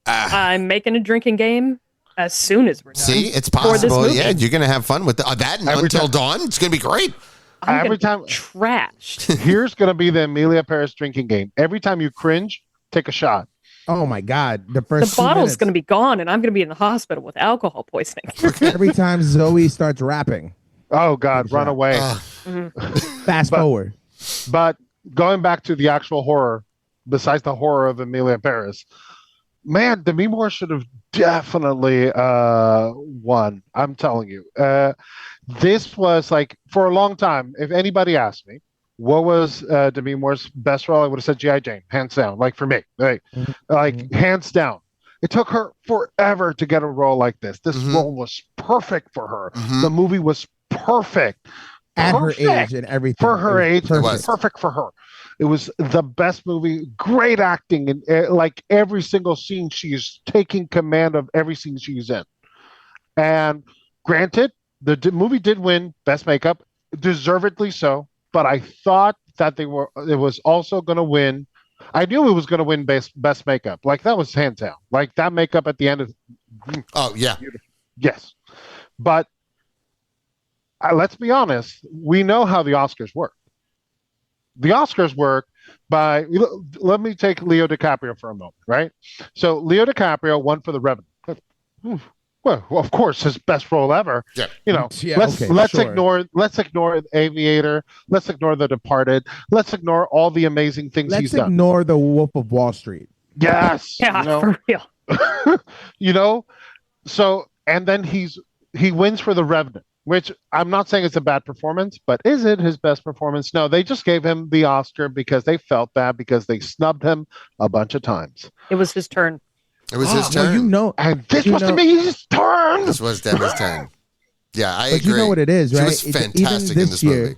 I'm making a drinking game as soon as we're done. see, it's For this possible. movie. Yeah, you're gonna have fun with that and Every Until time- Dawn. It's gonna be great. I'm Every gonna time- be trashed. Here's going to be the Amelia Paris drinking game. Every time you cringe, take a shot. Oh my God. The The first bottle's going to be gone, and I'm going to be in the hospital with alcohol poisoning. every time Zoe starts rapping. Oh, God, run away. Fast forward. But going back to the actual horror, besides the horror of Amelia Paris, man, Demi Moore should have definitely won. I'm telling you. This was like, for a long time, if anybody asked me, what was Demi Moore's best role, I would have said G.I. Jane, hands down. Like for me, hands down. It took her forever to get a role like this. This role was perfect for her. The movie was perfect. At her Perfect. age and everything. For her It was age, it perfect. was perfect for her. It was the best movie, great acting, and like every single scene, she's taking command of every scene she's in. And granted, the movie did win Best Makeup, deservedly so. But I thought that it was also going to win. I knew it was going to win best makeup. Like that was hands down. Like that makeup at the end of. Oh yeah. Yes, but let's be honest. We know how the Oscars work. The Oscars work by. Let me take Leo DiCaprio for a moment, right? So Leo DiCaprio won for The Revenant. Well, of course, his best role ever. Yeah. You know, Yeah, let's okay, sure. ignore Aviator. Let's ignore The Departed. Let's ignore all the amazing things Let's he's done. ignore the Wolf of Wall Street. Yes. Yeah, you know? for real. You know, so and then he wins for The Revenant, which I'm not saying it's a bad performance, but is it his best performance? No, they just gave him the Oscar because they felt bad because they snubbed him a bunch of times. It was his turn. It was his Well, turn. you know, And this You was know- to me his turn. This was Demi's turn. Yeah, I but agree. you know what it is, She right? was Even fantastic in this movie.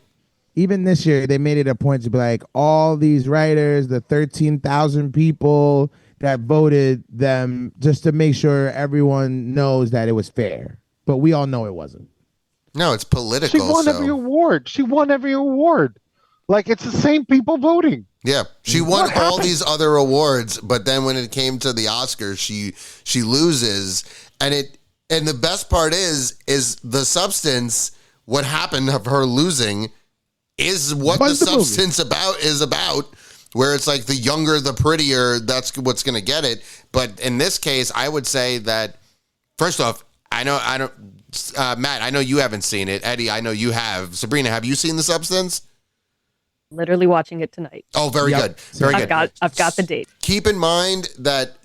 Even this year, they made it a point to be like, all these writers, the 13,000 people that voted them, just to make sure everyone knows that it was fair. But we all know it wasn't. No, it's She political. won every award. She won every award. Like it's the same people voting. Yeah, she won all these other awards, but then when it came to the Oscars, she loses, and the best part is the substance. What happened of her losing is what the Was the movie. substance is about. Where it's like the younger, the prettier. That's what's going to get it. But in this case, I would say that first off, I don't. Matt, I know you haven't seen it. Eddie, I know you have. Sabrina, have you seen The Substance? Literally watching it tonight. Oh, very Yep. good. Very good. I've got the date. Keep in mind that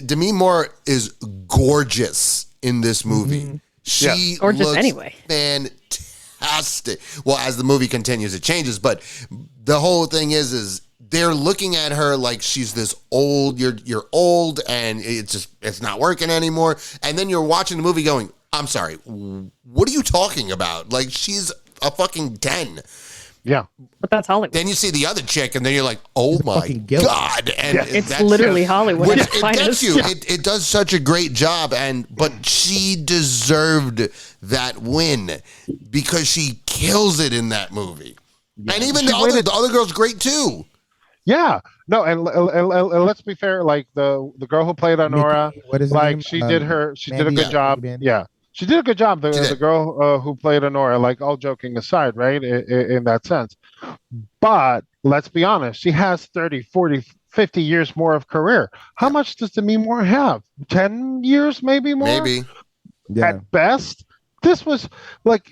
Demi Moore is gorgeous in this movie. Mm-hmm. She Gorgeous looks anyway. fantastic. Well, as the movie continues, it changes, but the whole thing is they're looking at her like she's this old. You're old, and it's not working anymore. And then you're watching the movie, going, "I'm sorry, what are you talking about? Like she's a fucking 10." Yeah. But that's Hollywood. Then you see the other chick, and then you're like, "Oh my fucking guilt. god!" And It's that's literally just- Hollywood Which at its it finest. gets you. It does such a great job, but she deserved that win because she kills it in that movie. And even the other girl's great too. Yeah. No, and let's be fair. Like the girl who played Honora, Nikki, what is her like name? she did a Mandy, good job. Mandy. Yeah, she did a good job. She The did. girl who played Honora, like all joking aside, right? In that sense. But let's be honest, she has 30, 40, 50 years more of career. How much does Demi Moore have? 10 years, maybe more? Maybe. Yeah. At best. This was like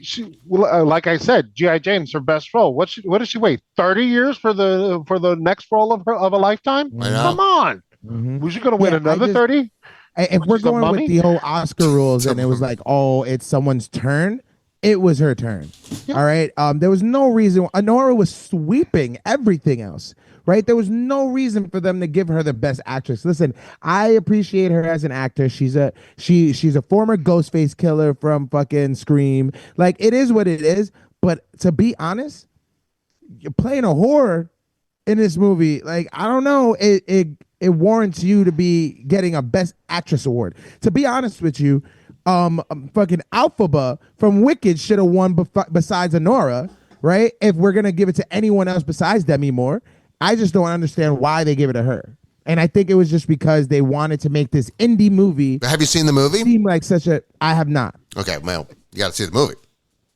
like I said, G.I. Jane's her best role. What does she wait? 30 years for the next role of a lifetime? I know. Come on. Mhm. Was she gonna win Yeah, another 30? If Which we're is the going Mummy? with the whole Oscar rules and it was like, oh, it's someone's turn, it was her turn. Yeah. All right. There was no reason. Honora was sweeping everything else. Right. There was no reason for them to give her the best actress. Listen, I appreciate her as an actor. She's a former Ghostface killer from fucking Scream. Like, it is what it is. But to be honest, you're playing a horror in this movie. Like, I don't know. It warrants you to be getting a Best Actress award. To be honest with you, fucking Alphaba from Wicked should have won besides Honora, right? If we're gonna give it to anyone else besides Demi Moore, I just don't understand why they give it to her. And I think it was just because they wanted to make this indie movie Have you seen the movie? seem like such a. I have not. Okay, well, you got to see the movie.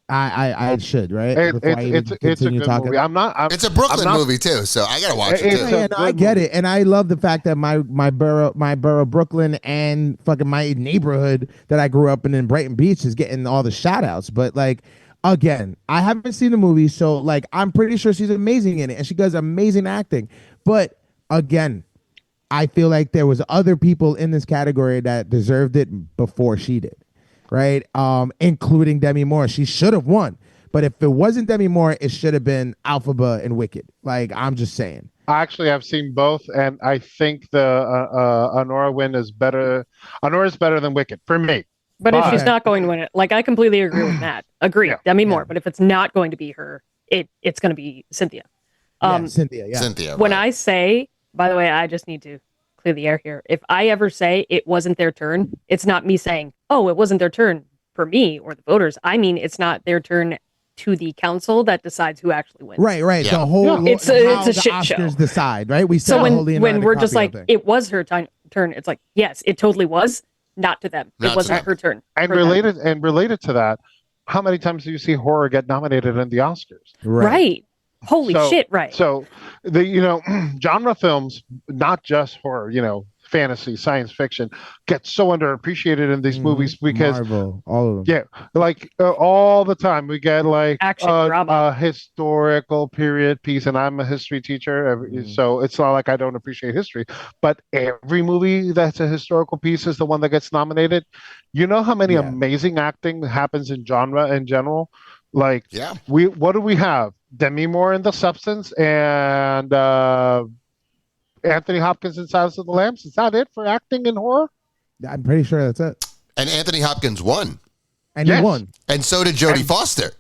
I should, right? It's a Continue good talking. movie. It's a Brooklyn movie too, so I gotta watch it It's too. a Yeah, no, I good get movie. it, and I love the fact that my borough Brooklyn and fucking my neighborhood that I grew up in Brighton Beach is getting all the shout outs. But like, again, I haven't seen the movie, so like, I'm pretty sure she's amazing in it, and she does amazing acting. But again, I feel like there was other people in this category that deserved it before she did, right? Including Demi Moore. She should have won. But if it wasn't Demi Moore, it should have been Alphaba and Wicked. Like, I'm just saying. Actually, I've seen both, and I think the Honora win is better. Honora is better than Wicked for me. But if she's But- not going to win it, like I completely agree with Matt. Agree, Yeah. Demi Moore. But if it's not going to be her, it's going to be Cynthia. Yeah, Cynthia, yeah. Cynthia. When right. I say, by the way, I just need to clear the air here. If I ever say it wasn't their turn, it's not me saying, oh, it wasn't their turn for me or the voters. I mean, it's not their turn to the council that decides who actually wins. Right. Yeah. The whole Yeah. It's a how the shit Oscars show. decide, right? We So said when we're just like, it was her turn, it's like, yes, it totally was. Not to them. Not It to wasn't them. her turn. And for them. related to that, how many times do you see horror get nominated in the Oscars? Right. Holy So- shit, right. So the genre films, not just horror, fantasy, science fiction, get so underappreciated in these movies because Marvel, all of them. yeah, like all the time we get like Action, a drama. historical period piece, and I'm a history teacher, so it's not like I don't appreciate history. But every movie that's a historical piece is the one that gets nominated. You know how many Yeah. amazing acting happens in genre in general? Like Yeah. what do we have? Demi Moore in The Substance and Anthony Hopkins in Silence of the Lambs. Is that it for acting in horror? I'm pretty sure that's it. And Anthony Hopkins won. And Yes. he won. And so did Jodie Foster.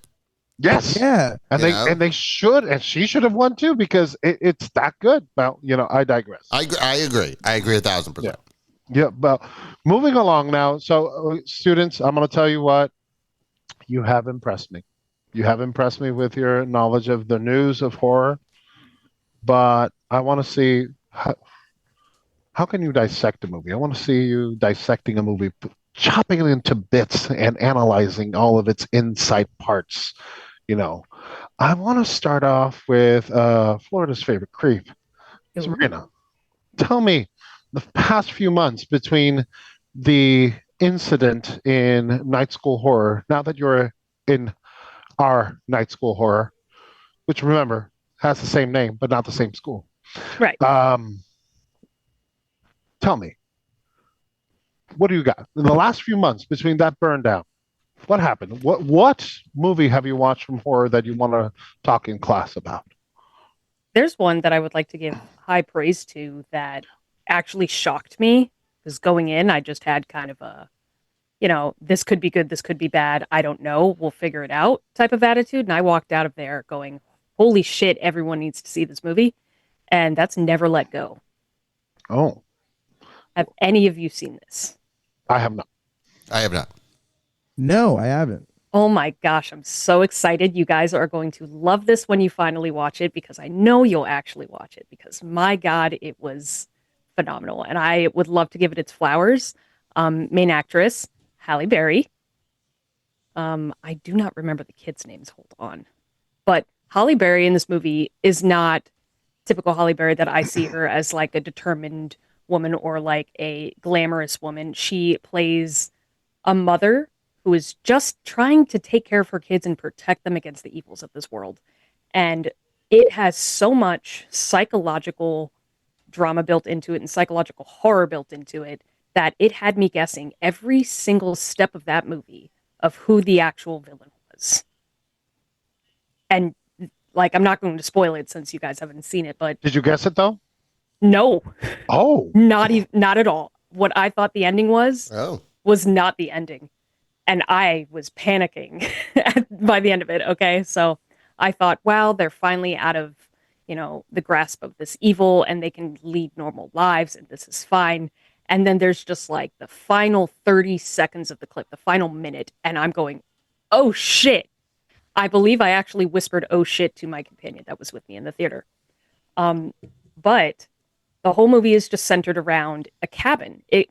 Yes. Yeah. And You know? they should, and she should have won too because it's that good. Well, I digress. I agree. I agree 1,000%. Yeah, but moving along now. So, students, I'm going to tell you what, you have impressed me. You have impressed me with your knowledge of the news of horror, but I want to see how can you dissect a movie? I want to see you dissecting a movie, chopping it into bits and analyzing all of its inside parts. I want to start off with Florida's favorite creep, Sabrina. Tell me, the past few months between the incident in Night School Horror, now that you're in our Night School Horror, which remember has the same name but not the same school. Right. Tell me, What do you got in the last few months between that burn down? What happened? What movie have you watched from horror that you want to talk in class about? There's one that I would like to give high praise to that actually shocked me. Because going in, I just had kind of a, this could be good, this could be bad. I don't know. We'll figure it out type of attitude. And I walked out of there going, holy shit, everyone needs to see this movie. And that's Never Let Go. Oh, Have any of you seen this? I have not. I have not. No, I haven't. Oh my gosh, I'm so excited. You guys are going to love this when you finally watch it because I know you'll actually watch it because my God, it was phenomenal. And I would love to give it its flowers. Main actress, Halle Berry. I do not remember the kids' names. Hold on. But Halle Berry in this movie is not typical Halle Berry that I see her as like a determined woman or like a glamorous woman. She plays a mother who is just trying to take care of her kids and protect them against the evils of this world. And it has so much psychological drama built into it and psychological horror built into it that it had me guessing every single step of that movie of who the actual villain was. And like, I'm not going to spoil it since you guys haven't seen it, but Did you guess it though? no, Oh, not at all. What I thought the ending was Oh. not the ending. And I was panicking by the end of it. Okay. So I thought, wow, they're finally out of, the grasp of this evil and they can lead normal lives and this is fine. And then there's just like the final 30 seconds of the clip, the final minute. And I'm going, oh shit. I believe I actually whispered, oh shit, to my companion that was with me in the theater. But the whole movie is just centered around a cabin. It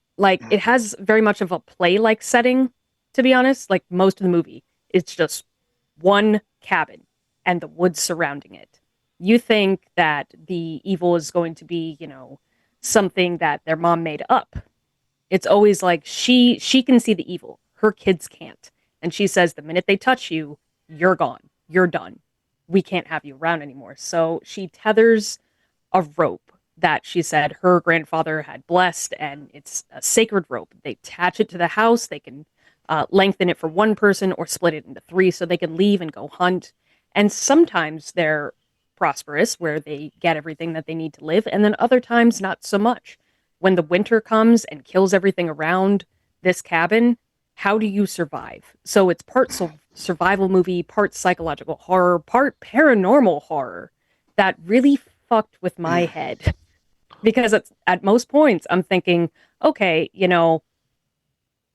has very much of a play-like setting, to be honest. Like most of the movie, it's just one cabin and the woods surrounding it. You think that the evil is going to be, something that their mom made up. It's always like she can see the evil. Her kids can't. And she says the minute they touch you, you're gone. You're done. We can't have you around anymore. So she tethers a rope that she said her grandfather had blessed, and it's a sacred rope. They attach it to the house. They can lengthen it for one person or split it into three so they can leave and go hunt. And sometimes they're prosperous where they get everything that they need to live, and then other times not so much. When the winter comes and kills everything around this cabin, how do you survive? So it's part survival movie, part psychological horror, part paranormal horror that really fucked with my head. Because at most points, I'm thinking, okay,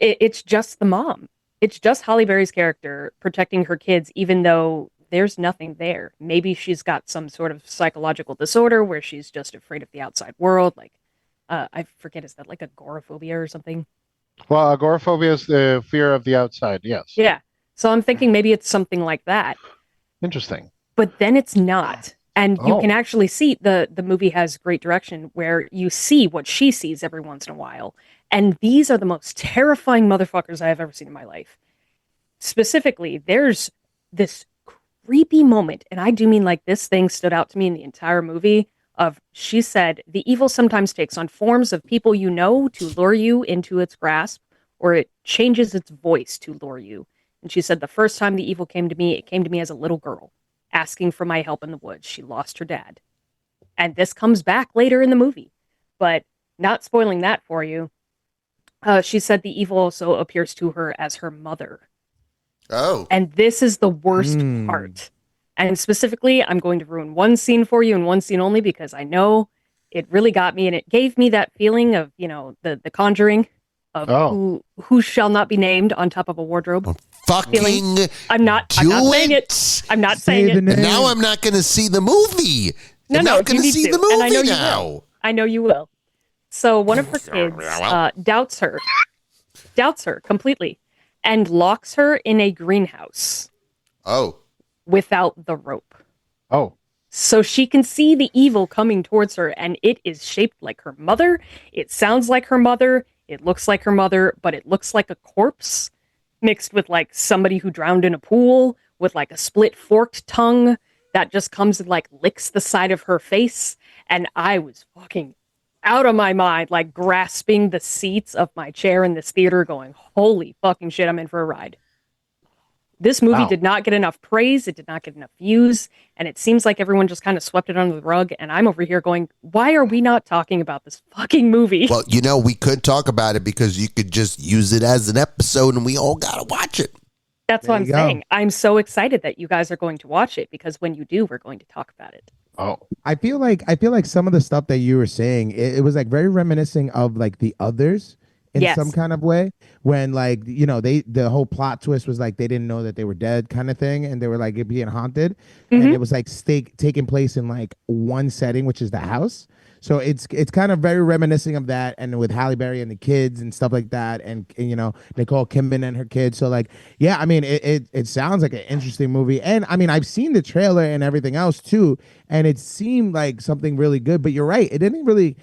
it's just the mom. It's just Halle Berry's character protecting her kids, even though there's nothing there. Maybe she's got some sort of psychological disorder where she's just afraid of the outside world. Like, I forget, is that like agoraphobia or something? well, agoraphobia is the fear of the outside. Yes. Yeah. So I'm thinking maybe it's something like that. Interesting. But then it's not. And you Oh. can actually see the movie has great direction where you see what she sees every once in a while. And these are the most terrifying motherfuckers I have ever seen in my life. Specifically, there's this creepy moment, and I do mean like this thing stood out to me in the entire movie of, she said, the evil sometimes takes on forms of people you know to lure you into its grasp, or it changes its voice to lure you. And she said, the first time the evil came to me, it came to me as a little girl, asking for my help in the woods. She lost her dad. And this comes back later in the movie, but not spoiling that for you. She said the evil also appears to her as her mother. Oh. And this is the worst part. And specifically, I'm going to ruin one scene for you and one scene only because I know it really got me and it gave me that feeling of, the Conjuring of who shall not be named on top of a wardrobe. Fucking I'm not saying it. I'm not saying it. And now I'm not going to see the movie. No, I'm not going to see the movie and I know you now. will. I know you will. So one of her kids doubts her completely, and locks her in a greenhouse Oh. without the rope. Oh. So she can see the evil coming towards her, and it is shaped like her mother. It sounds like her mother. It looks like her mother, but it looks like a corpse mixed with like somebody who drowned in a pool with like a split forked tongue that just comes and like licks the side of her face. And I was fucking out of my mind, like grasping the seats of my chair in this theater going, holy fucking shit, I'm in for a ride. This movie Wow. did not get enough praise. It did not get enough views. And it seems like everyone just kind of swept it under the rug. And I'm over here going, why are we not talking about this fucking movie? Well, we could talk about it because you could just use it as an episode and we all got to watch it. That's what I'm saying. I'm so excited that you guys are going to watch it because when you do, we're going to talk about it. Oh, I feel like some of the stuff that you were saying, it was like very reminiscing of like the others in Yes. some kind of way. When like, the whole plot twist was like they didn't know that they were dead kind of thing, and they were like it being haunted. And it was like taking place in like one setting, which is the house. So it's kind of very reminiscing of that, and with Halle Berry and the kids and stuff like that, and Nicole Kidman and her kids. So like, yeah, I mean, it sounds like an interesting movie, and I mean, I've seen the trailer and everything else too, and it seemed like something really good. But you're right, it didn't really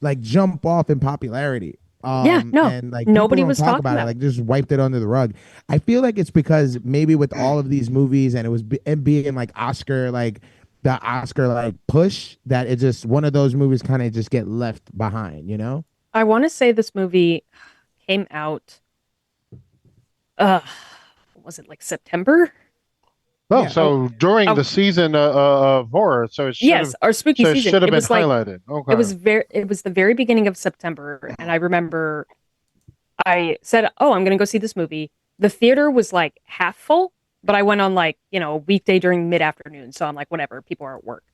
like jump off in popularity. Yeah, no, and like nobody people don't was talk talking about it, about like just wiped it under the rug. I feel like it's because maybe with all of these movies and it being like Oscar, like the Oscar like push, that it just one of those movies kind of just get left behind, I want to say this movie came out, was it like September? oh, Yeah. so during the season of horror, so it should Yes, our spooky so it season. should have It been was like highlighted. Okay, it was the very beginning of September, and I remember I said, "Oh, I'm going to go see this movie." The theater was like half full, but I went on like, a weekday during mid-afternoon, so I'm like, whatever, people are at work.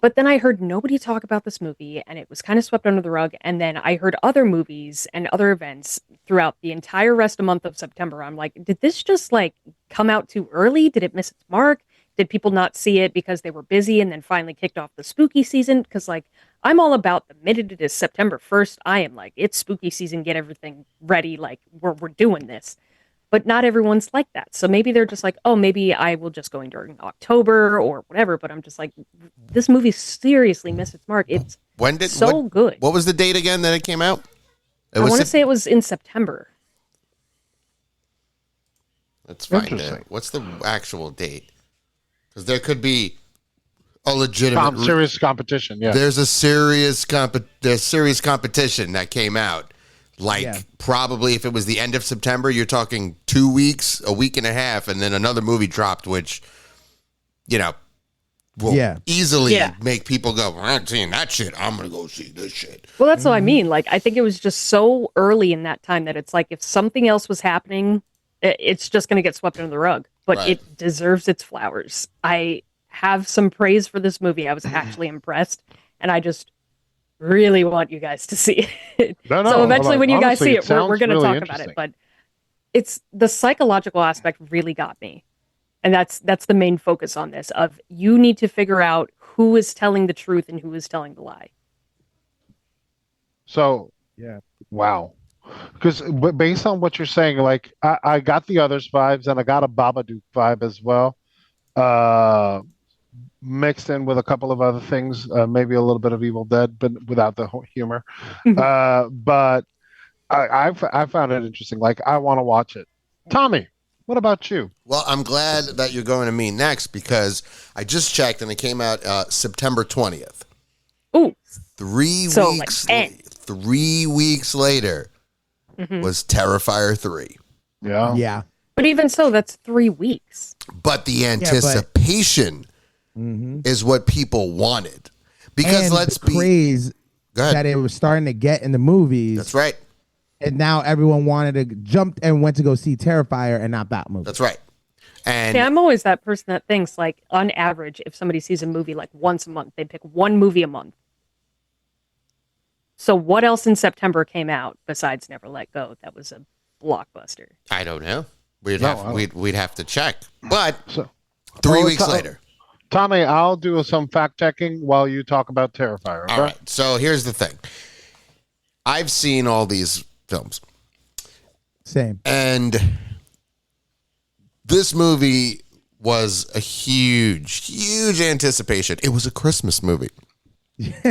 But then I heard nobody talk about this movie, and it was kind of swept under the rug. And then I heard other movies and other events throughout the entire rest of the month of September. I'm like, did this just like come out too early? Did it miss its mark? Did people not see it because they were busy and then finally kicked off the spooky season? Because like, I'm all about the minute it is September 1st, I am like, it's spooky season, get everything ready. Like we're doing this. But not everyone's like that. So maybe they're just like, oh, maybe I will just go in during October or whatever. But I'm just like, this movie seriously missed its mark. It's good. What was the date again that it came out? I want to say it was in September. Let's find Interesting. it. What's the actual date? Because there could be a legitimate serious competition. Yeah, There's a serious competition that came out. Like probably if it was the end of September, you're talking 2 weeks, a week and a half, and then another movie dropped, which, will easily make people go, I'm not seeing that shit. I'm going to go see this shit. Well, that's what I mean. Like, I think it was just so early in that time that it's like if something else was happening, it's just going to get swept under the rug. But it deserves its flowers. I have some praise for this movie. I was actually impressed, and I just really want you guys to see it. So eventually when you guys see it, we're going to talk about it. But it's the psychological aspect really got me. And that's the main focus on this of you need to figure out who is telling the truth and who is telling the lie. So, wow. Because based on what you're saying, like I got the others vibes and I got a Babadook vibe as well. Mixed in with a couple of other things, maybe a little bit of Evil Dead, but without the humor. But I found it interesting. Like I want to watch it. Tommy, what about you? Well, I'm glad that you're going to me next because I just checked and it came out September 20th. Ooh. 3 weeks. 3 weeks later was Terrifier 3. Yeah. Yeah. But even so, that's 3 weeks. But the anticipation is what people wanted. Because and let's the be praise Go ahead. that it was starting to get in the movies. That's right. And now everyone wanted to jump and went to go see Terrifier and not that movie. That's right. And See, I'm always that person that thinks, like, on average, if somebody sees a movie like once a month, they pick one movie a month. So what else in September came out besides Never Let Go that was a blockbuster? I don't know. We'd No, have to check. But So, 3 weeks later. Tommy, I'll do some fact checking while you talk about Terrifier. Okay? All right. So here's the thing. I've seen all these films. Same. And this movie was a huge, huge anticipation. It was a Christmas movie.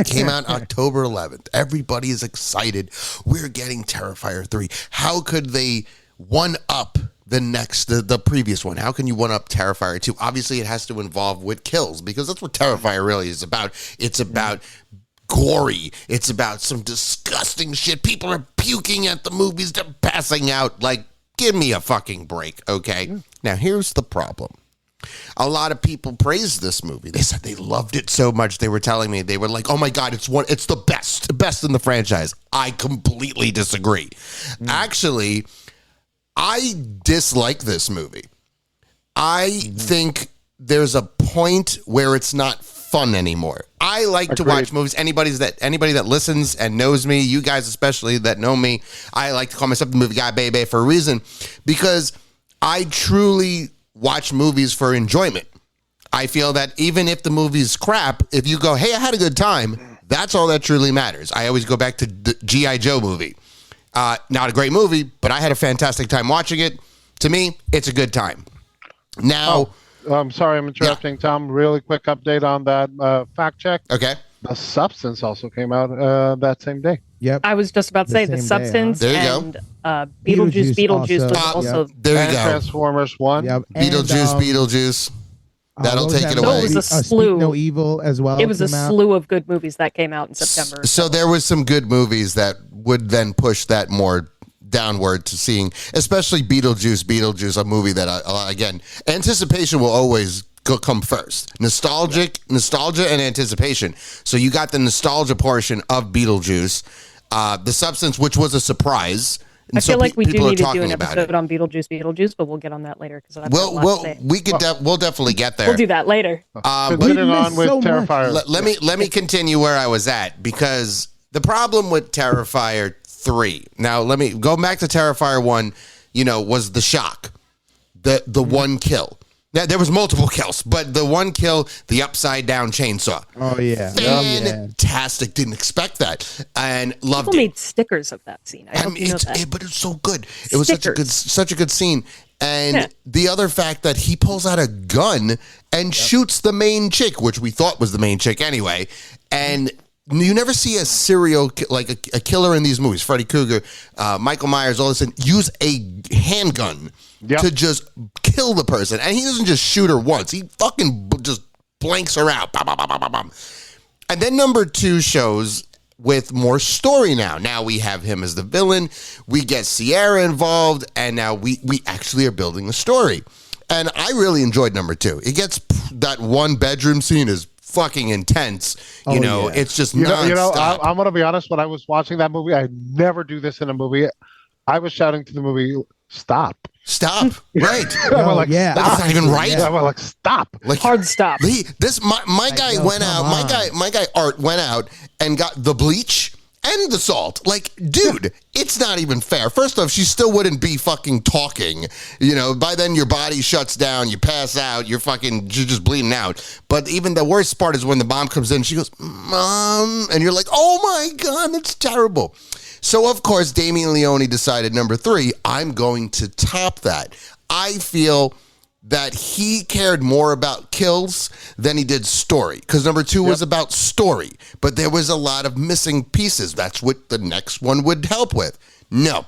Came out October 11th. Everybody is excited. We're getting Terrifier 3. How could they one up the previous one? How can you one up Terrifier 2? Obviously, it has to involve with kills because that's what Terrifier really is about. It's about gory. It's about some disgusting shit. People are puking at the movies. They're passing out. Like, give me a fucking break, okay? Now, here's the problem. A lot of people praised this movie. They said they loved it so much. They were telling me, they were like, oh my God, it's the best in the franchise. I completely disagree. Actually, I dislike this movie. I think there's a point where it's not fun anymore. I like to watch movies. Anybody that listens and knows me, you guys especially that know me, I like to call myself the movie guy, baby, for a reason, because I truly watch movies for enjoyment. I feel that even if the movie's crap, if you go, hey, I had a good time, that's all that truly matters. I always go back to the G.I. Joe movie. Not a great movie, but I had a fantastic time watching it. To me, it's a good time. Now, I'm sorry, I'm interrupting, Tom. Really quick update on that fact check. Okay. The Substance also came out that same day. Yep. I was just about to say The same day, Substance There you go. and Beetlejuice was also. There And you go. Transformers 1. Yep. Beetlejuice. That'll take it away. It was a slew. Speak No Evil as well. It was a came out. slew of good movies that came out in September. So there was some good movies that would then push that more downward to seeing, especially Beetlejuice, a movie that, again, anticipation will always come first. Nostalgia and anticipation. So you got the nostalgia portion of Beetlejuice, The Substance, which was a surprise. And I feel like we do people are need to do talking an about episode it. on Beetlejuice, but we'll get on that later because I've got a lot to Well, say. we'll definitely get there. We'll do that later. Put we it on missed with so much. Terrifier. Let me continue where I was at, because the problem with Terrifier 3. Now let me go back to Terrifier 1, was the shock. The one kill. Now, there was multiple kills, but the one kill, the upside down chainsaw. Oh yeah. Fantastic. Didn't expect that. And loved People it. made stickers of that scene. I hope you know that. But it's so good. It was such a good scene. And Yeah. the other fact that he pulls out a gun and shoots the main chick, which we thought was the main chick anyway. And you never see a serial, like a killer in these movies, Freddy Krueger, Michael Myers, all this, and use a handgun to just kill the person. And he doesn't just shoot her once. He fucking just blanks her out. Bah, bah, bah, bah, bah, bah. And then number 2 shows with more story now. Now we have him as the villain. We get Sierra involved. And now we actually are building the story. And I really enjoyed number 2. It gets that one bedroom scene is fucking intense. It's just nonstop. I'm going to be honest. When I was watching that movie, I never do this in a movie. I was shouting to the movie, stop. Stop. Right. I'm like, yeah. stop. That's not even right. I'm like, stop. Like, Hard stop. My guy no, went come out. on. My guy Art went out and got the bleach and the salt. Like, dude, it's not even fair. First off, she still wouldn't be fucking talking. By then your body shuts down, you pass out, you're just bleeding out. But even the worst part is when the mom comes in, she goes, Mom, and you're like, oh my God, that's terrible. So, of course, Damien Leone decided number 3, I'm going to top that. I feel that he cared more about kills than he did story, because number 2 was about story, but there was a lot of missing pieces. That's what the next one would help with. No.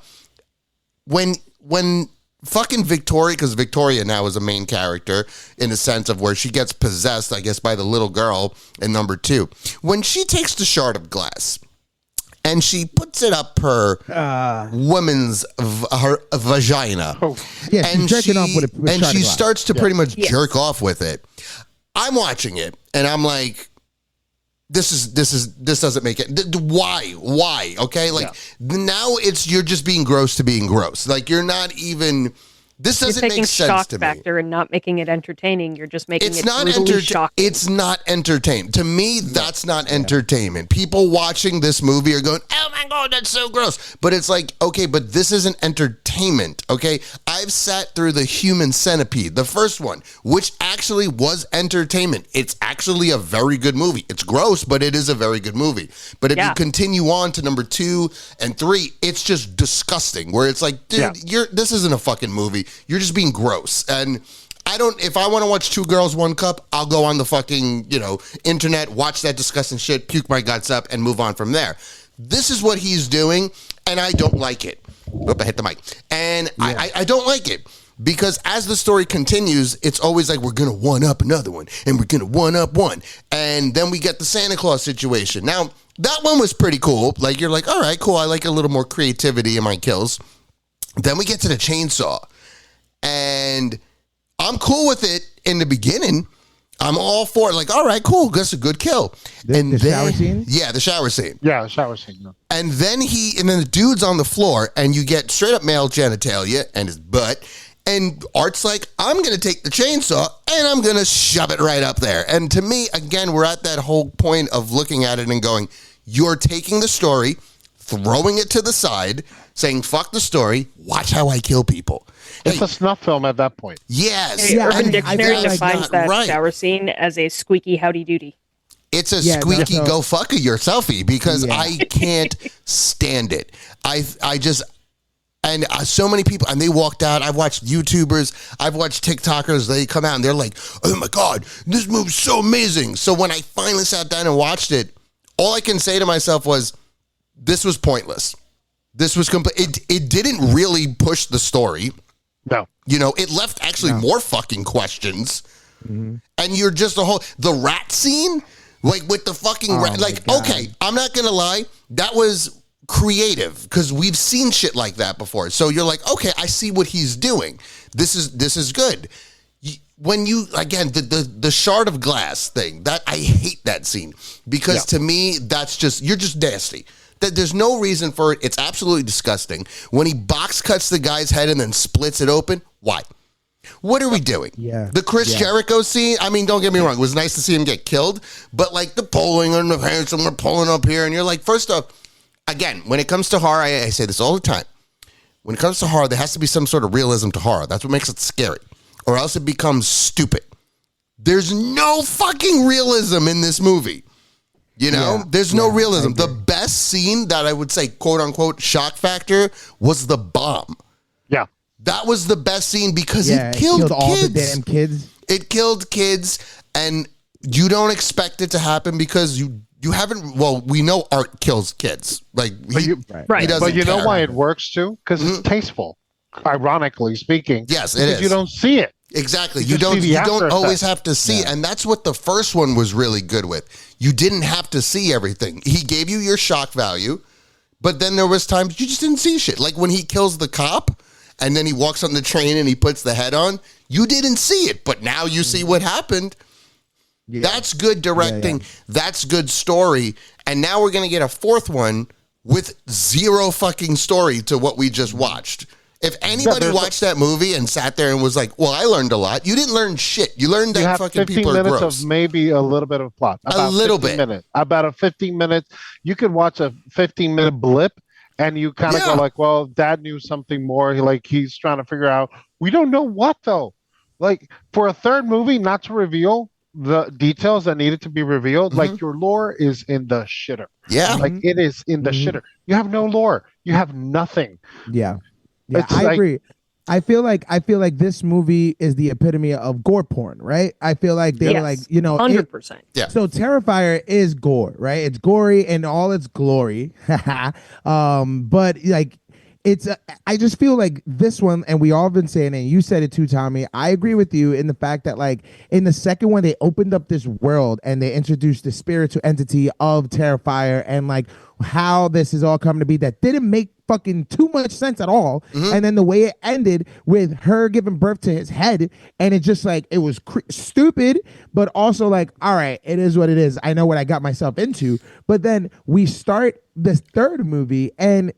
When fucking Victoria, because Victoria now is a main character in the sense of where she gets possessed, I guess, by the little girl in number 2. When she takes the shard of glass and she puts it up her woman's her vagina. Oh. Yeah, she's jerking off with a and shot she of glass. starts to pretty much Yes. jerk off with it. I'm watching it and I'm like, this doesn't make it. Why? Okay, like now you're just being gross to being gross. Like you're not even. This You're doesn't taking make sense shock to me. factor and not making it entertaining. You're just making It's it not brutally shocking. It's not entertainment. To me, that's not entertainment. People watching this movie are going, "Oh my God, that's so gross." But it's like, okay, but this isn't entertainment. Okay, I've sat through the Human Centipede, the first one, which actually was entertainment. It's actually a very good movie. It's gross, but it is a very good movie. But if you continue on to number 2 and 3, it's just disgusting. Where it's like, dude, this isn't a fucking movie. You're just being gross. And if I want to watch 2 Girls, 1 Cup, I'll go on the fucking, internet, watch that disgusting shit, puke my guts up, and move on from there. This is what he's doing, and I don't like it. Oop, I hit the mic. And I don't like it. because as the story continues, it's always like we're gonna one up another one, and we're gonna one up one, and then we get the Santa Claus situation. Now that one was pretty cool. Like you're like, all right, cool. I like a little more creativity in my kills. Then we get to the chainsaw, and I'm cool with it in the beginning. I'm all for it. Like, all right, cool. That's a good kill. The shower scene? Yeah, the shower scene. Yeah, the shower scene. Yeah. And then the dude's on the floor, and you get straight up male genitalia and his butt. And Art's like, I'm going to take the chainsaw and I'm going to shove it right up there. And to me, again, we're at that whole point of looking at it and going, you're taking the story, throwing it to the side, saying, fuck the story, watch how I kill people. It's a snuff film at that point. Yes. Hey, Yeah, Urban and Dictionary that's defines not that right. shower scene as a squeaky howdy doody. It's a Yeah, squeaky no, so- go fuck yourselfie because Yeah. I can't stand it. I just, and so many people, and they walked out. I've watched YouTubers, I've watched TikTokers, they come out and they're like, oh my God, this movie's so amazing. So when I finally sat down and watched it, all I can say to myself was, this was pointless. This was it didn't really push the story. No. You know, it left actually more fucking questions. And you're just the rat scene, like with the fucking rat. Like, God. okay, I'm not gonna lie, that was creative because we've seen shit like that before. So you're like, okay, I see what he's doing. This is good. When you again the shard of glass thing, that I hate that scene because to me that's just you're just nasty. There's no reason for it. It's absolutely disgusting. When he box cuts the guy's head and then splits it open, why? What are we doing? Yeah. The Chris Yeah. Jericho scene, I mean, don't get me wrong. It was nice to see him get killed. But like the pulling and the hands and we're pulling up here. And you're like, first off, again, when it comes to horror, I say this all the time. When it comes to horror, there has to be some sort of realism to horror. That's what makes it scary. Or else it becomes stupid. There's no fucking realism in this movie. You know, there's no realism. The best scene that I would say, quote unquote, shock factor was the bomb. Yeah. That was the best scene because Yeah, it killed all kids. the damn kids. It killed kids, and you don't expect it to happen because you haven't. Well, we know Art kills kids. Like he Right. doesn't But you know care. why it works too? Because it's tasteful. Ironically speaking. Yes, it because is. You don't see it. Exactly. You You just don't. see the You don't after always effect. have to see, it. And that's what the first one was really good with. You didn't have to see everything. He gave you your shock value, but then there was times you just didn't see shit. Like when he kills the cop, and then he walks on the train and he puts the head on. You didn't see it, but now you see what happened. Yeah. That's good directing. That's good story. And now we're gonna get a fourth one with zero fucking story to what we just watched. If anybody watched that movie and sat there and was like, well, I learned a lot. You didn't learn shit. You learned You that have fucking 15 people are minutes gross. of maybe a little bit of plot. A little 15 bit. Minutes. About a 15 minutes. You could watch a 15-minute blip and you kind of Yeah. go like, well, dad knew something more. He's trying to figure out. We don't know what though. Like for a third movie, not to reveal the details that needed to be revealed, like your lore is in the shitter. Yeah. Like it is in the shitter. You have no lore. You have nothing. Yeah. Yeah, It's I like- agree. I feel like this movie is the epitome of gore porn, right? I feel like they were Yes, like, you know, 100%. Yeah. So Terrifier is gore, right? It's gory in all its glory. But like it's I just feel like this one, and we all have been saying it, and you said it too, Tommy. I agree with you in the fact that like in the second one, they opened up this world and they introduced the spiritual entity of Terrifier and like how this is all coming to be that didn't make fucking too much sense at all. And then the way it ended with her giving birth to his head, and it just like it was stupid, but also like, all right, it is what it is. I know what I got myself into. But then we start this third movie and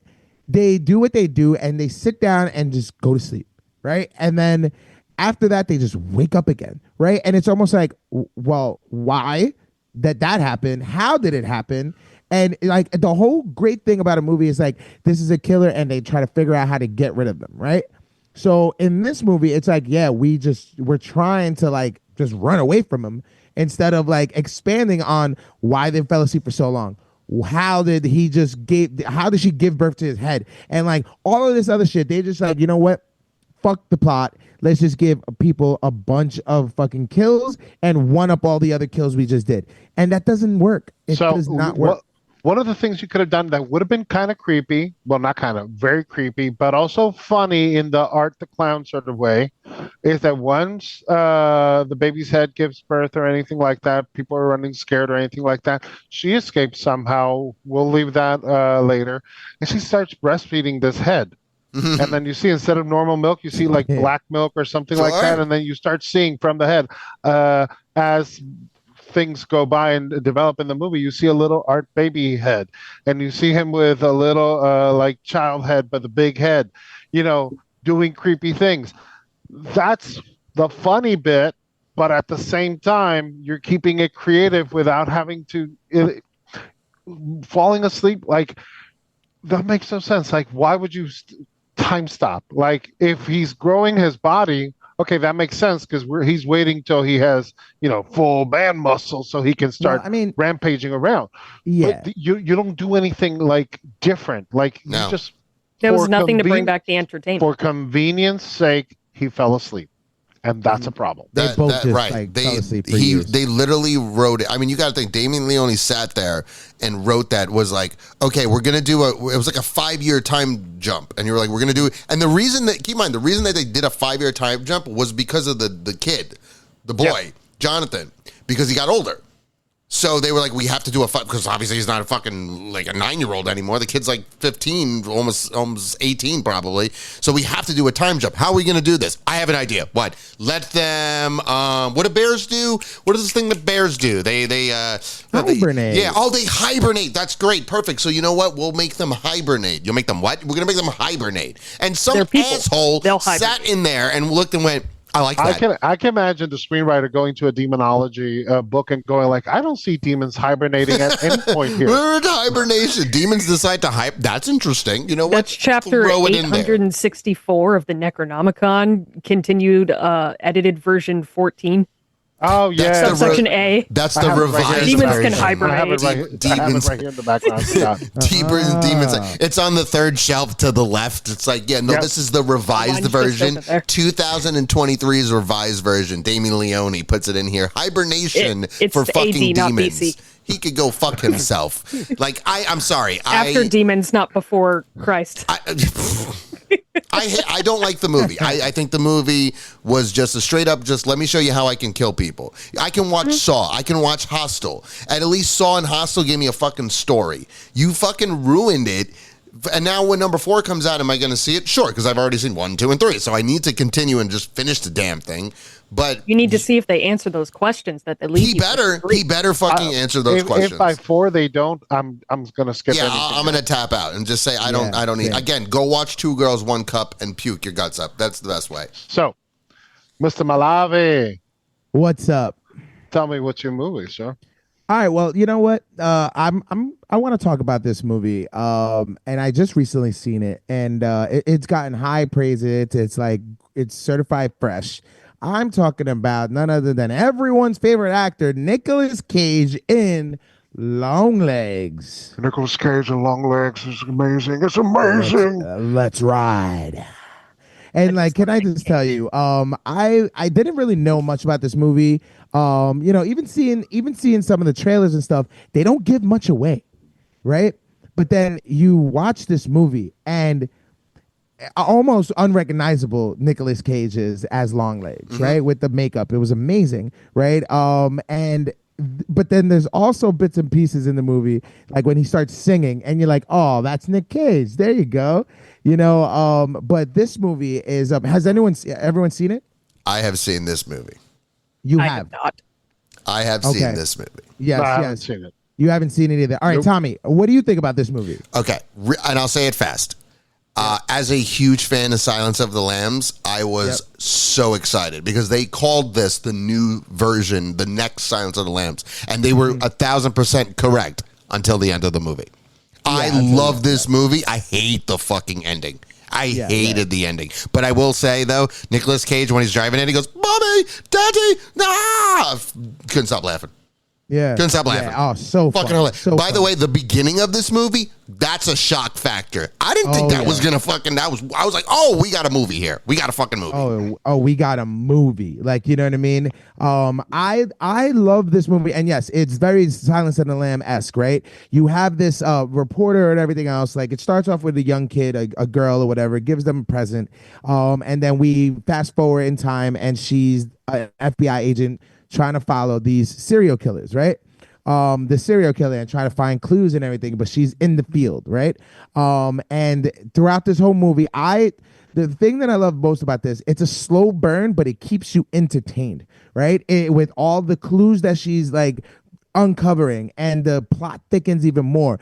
they do what they do and they sit down and just go to sleep, right? And then after that, they just wake up again, right? And it's almost like, well, why that happened? How did it happen? And like the whole great thing about a movie is like this is a killer and they try to figure out how to get rid of them, right? So in this movie, it's like, yeah, we're trying to like just run away from him instead of like expanding on why they fell asleep for so long. How did she give birth to his head? And like all of this other shit, they just like, you know what? Fuck the plot. Let's just give people a bunch of fucking kills and one up all the other kills we just did. And that doesn't work. It does not work. one of the things you could have done that would have been kind of creepy, well, not kind of, very creepy, but also funny in the Art the Clown sort of way, is that once the baby's head gives birth or anything like that, people are running scared or anything like that, she escapes somehow. We'll leave that later. And she starts breastfeeding this head. And then you see, instead of normal milk, you see like black milk or something like that. And then you start seeing from the head, as things go by and develop in the movie, you see a little Art baby head, and you see him with a little like child head, but the big head, doing creepy things. That's the funny bit, but at the same time, you're keeping it creative without having to falling asleep. Like, that makes no sense. Like, why would you time stop? Like, if he's growing his body, okay, that makes sense because he's waiting till he has, full man muscle so he can start rampaging around. Yeah. But you don't do anything like different. Like, you just there was nothing to bring back the entertainment. For convenience sake, he fell asleep. And that's a problem. They both just fell asleep for years. They literally wrote it. I mean, you got to think, Damien Leone sat there and wrote that, was like, okay, we're going to do it was like a 5-year time jump. And you were like, we're going to do it. And the reason that they did a 5-year time jump was because of the kid, the boy, Jonathan, because he got older. So they were like, we have to do because obviously he's not a fucking like a 9-year-old anymore. The kid's like 15, almost 18 probably. So we have to do a time jump. How are we going to do this? I have an idea. What? Let them, what do bears do? What is this thing that bears do? They hibernate. They hibernate. That's great. Perfect. So you know what? We'll make them hibernate. You'll make them what? We're going to make them hibernate. And some asshole sat in there and looked and went, I like that. I can imagine the screenwriter going to a demonology book and going like, I don't see demons hibernating at any point here. We're in hibernation. Demons decide to hype. That's interesting. You know what? That's chapter 864 of the Necronomicon, continued edited version 14. Oh, yeah. Section A. That's the revised Demons version. can hibernate. I have it right here in the background. Scott. Demons. It's on the third shelf to the left. It's like, this is the revised version. 2023's revised version. Damien Leone puts it in here. Hibernation it's for fucking AD, demons. not BC. He could go fuck himself. Like, I'm sorry. After demons, not before Christ. I don't like the movie. I think the movie was just a straight up, just let me show you how I can kill people. I can watch Saw. I can watch Hostel. And at least Saw and Hostel gave me a fucking story. You fucking ruined it. And now when number 4 comes out, am I going to see it? Sure, because I've already seen 1, 2, and 3. So I need to continue and just finish the damn thing. But you need to see if they answer those questions that they leave. He better fucking answer those questions. If by 4 they don't, I'm going to skip. Yeah, I'm going to tap out and just say I don't need. Again, go watch 2 Girls, 1 Cup and puke your guts up. That's the best way. So, Mr. Malave, what's up? Tell me what's your movie, sir. All right, well, you know what? I want to talk about this movie. And I just recently seen it, and it's gotten high praise. It's like it's certified fresh. I'm talking about none other than everyone's favorite actor, Nicolas Cage in Longlegs. Nicolas Cage in Longlegs is amazing. It's amazing. Let's ride. And like, can I just tell you, I didn't really know much about this movie. Even seeing some of the trailers and stuff, they don't give much away, right? But then you watch this movie and almost unrecognizable Nicolas Cage is as Longlegs, right? With the makeup. It was amazing, right? But then there's also bits and pieces in the movie, like when he starts singing and you're like, oh, that's Nick Cage. There you go. But this movie is, has everyone seen it? I have seen this movie. You I have not. I have seen this movie. Yes, I haven't seen it. You haven't seen it either. All right, Tommy, what do you think about this movie? Okay, and I'll say it fast. As a huge fan of Silence of the Lambs, I was so excited because they called this the new version, the next Silence of the Lambs, and they were 1,000% correct until the end of the movie. I love this movie. I hate the fucking ending. I hated the ending. But I will say, though, Nicolas Cage, when he's driving in, he goes, Mommy, Daddy, nah! Couldn't stop laughing. Yeah. Couldn't stop laughing. Yeah. Oh, so fucking funny. hilarious. So By the funny. way, the beginning of this movie, that's a shock factor. I didn't think that was gonna fucking. I was like, oh, we got a movie here. We got a fucking movie. Oh, we got a movie. Like, you know what I mean? I love this movie, and yes, it's very Silence of the Lamb-esque, right? You have this reporter and everything else. Like, it starts off with a young kid, a girl or whatever, gives them a present, and then we fast forward in time, and she's an FBI agent trying to follow these serial killers, right? The serial killer and try to find clues and everything, but she's in the field, right? And throughout this whole movie, the thing that I love most about this, it's a slow burn, but it keeps you entertained, right? With all the clues that she's like uncovering, and the plot thickens even more.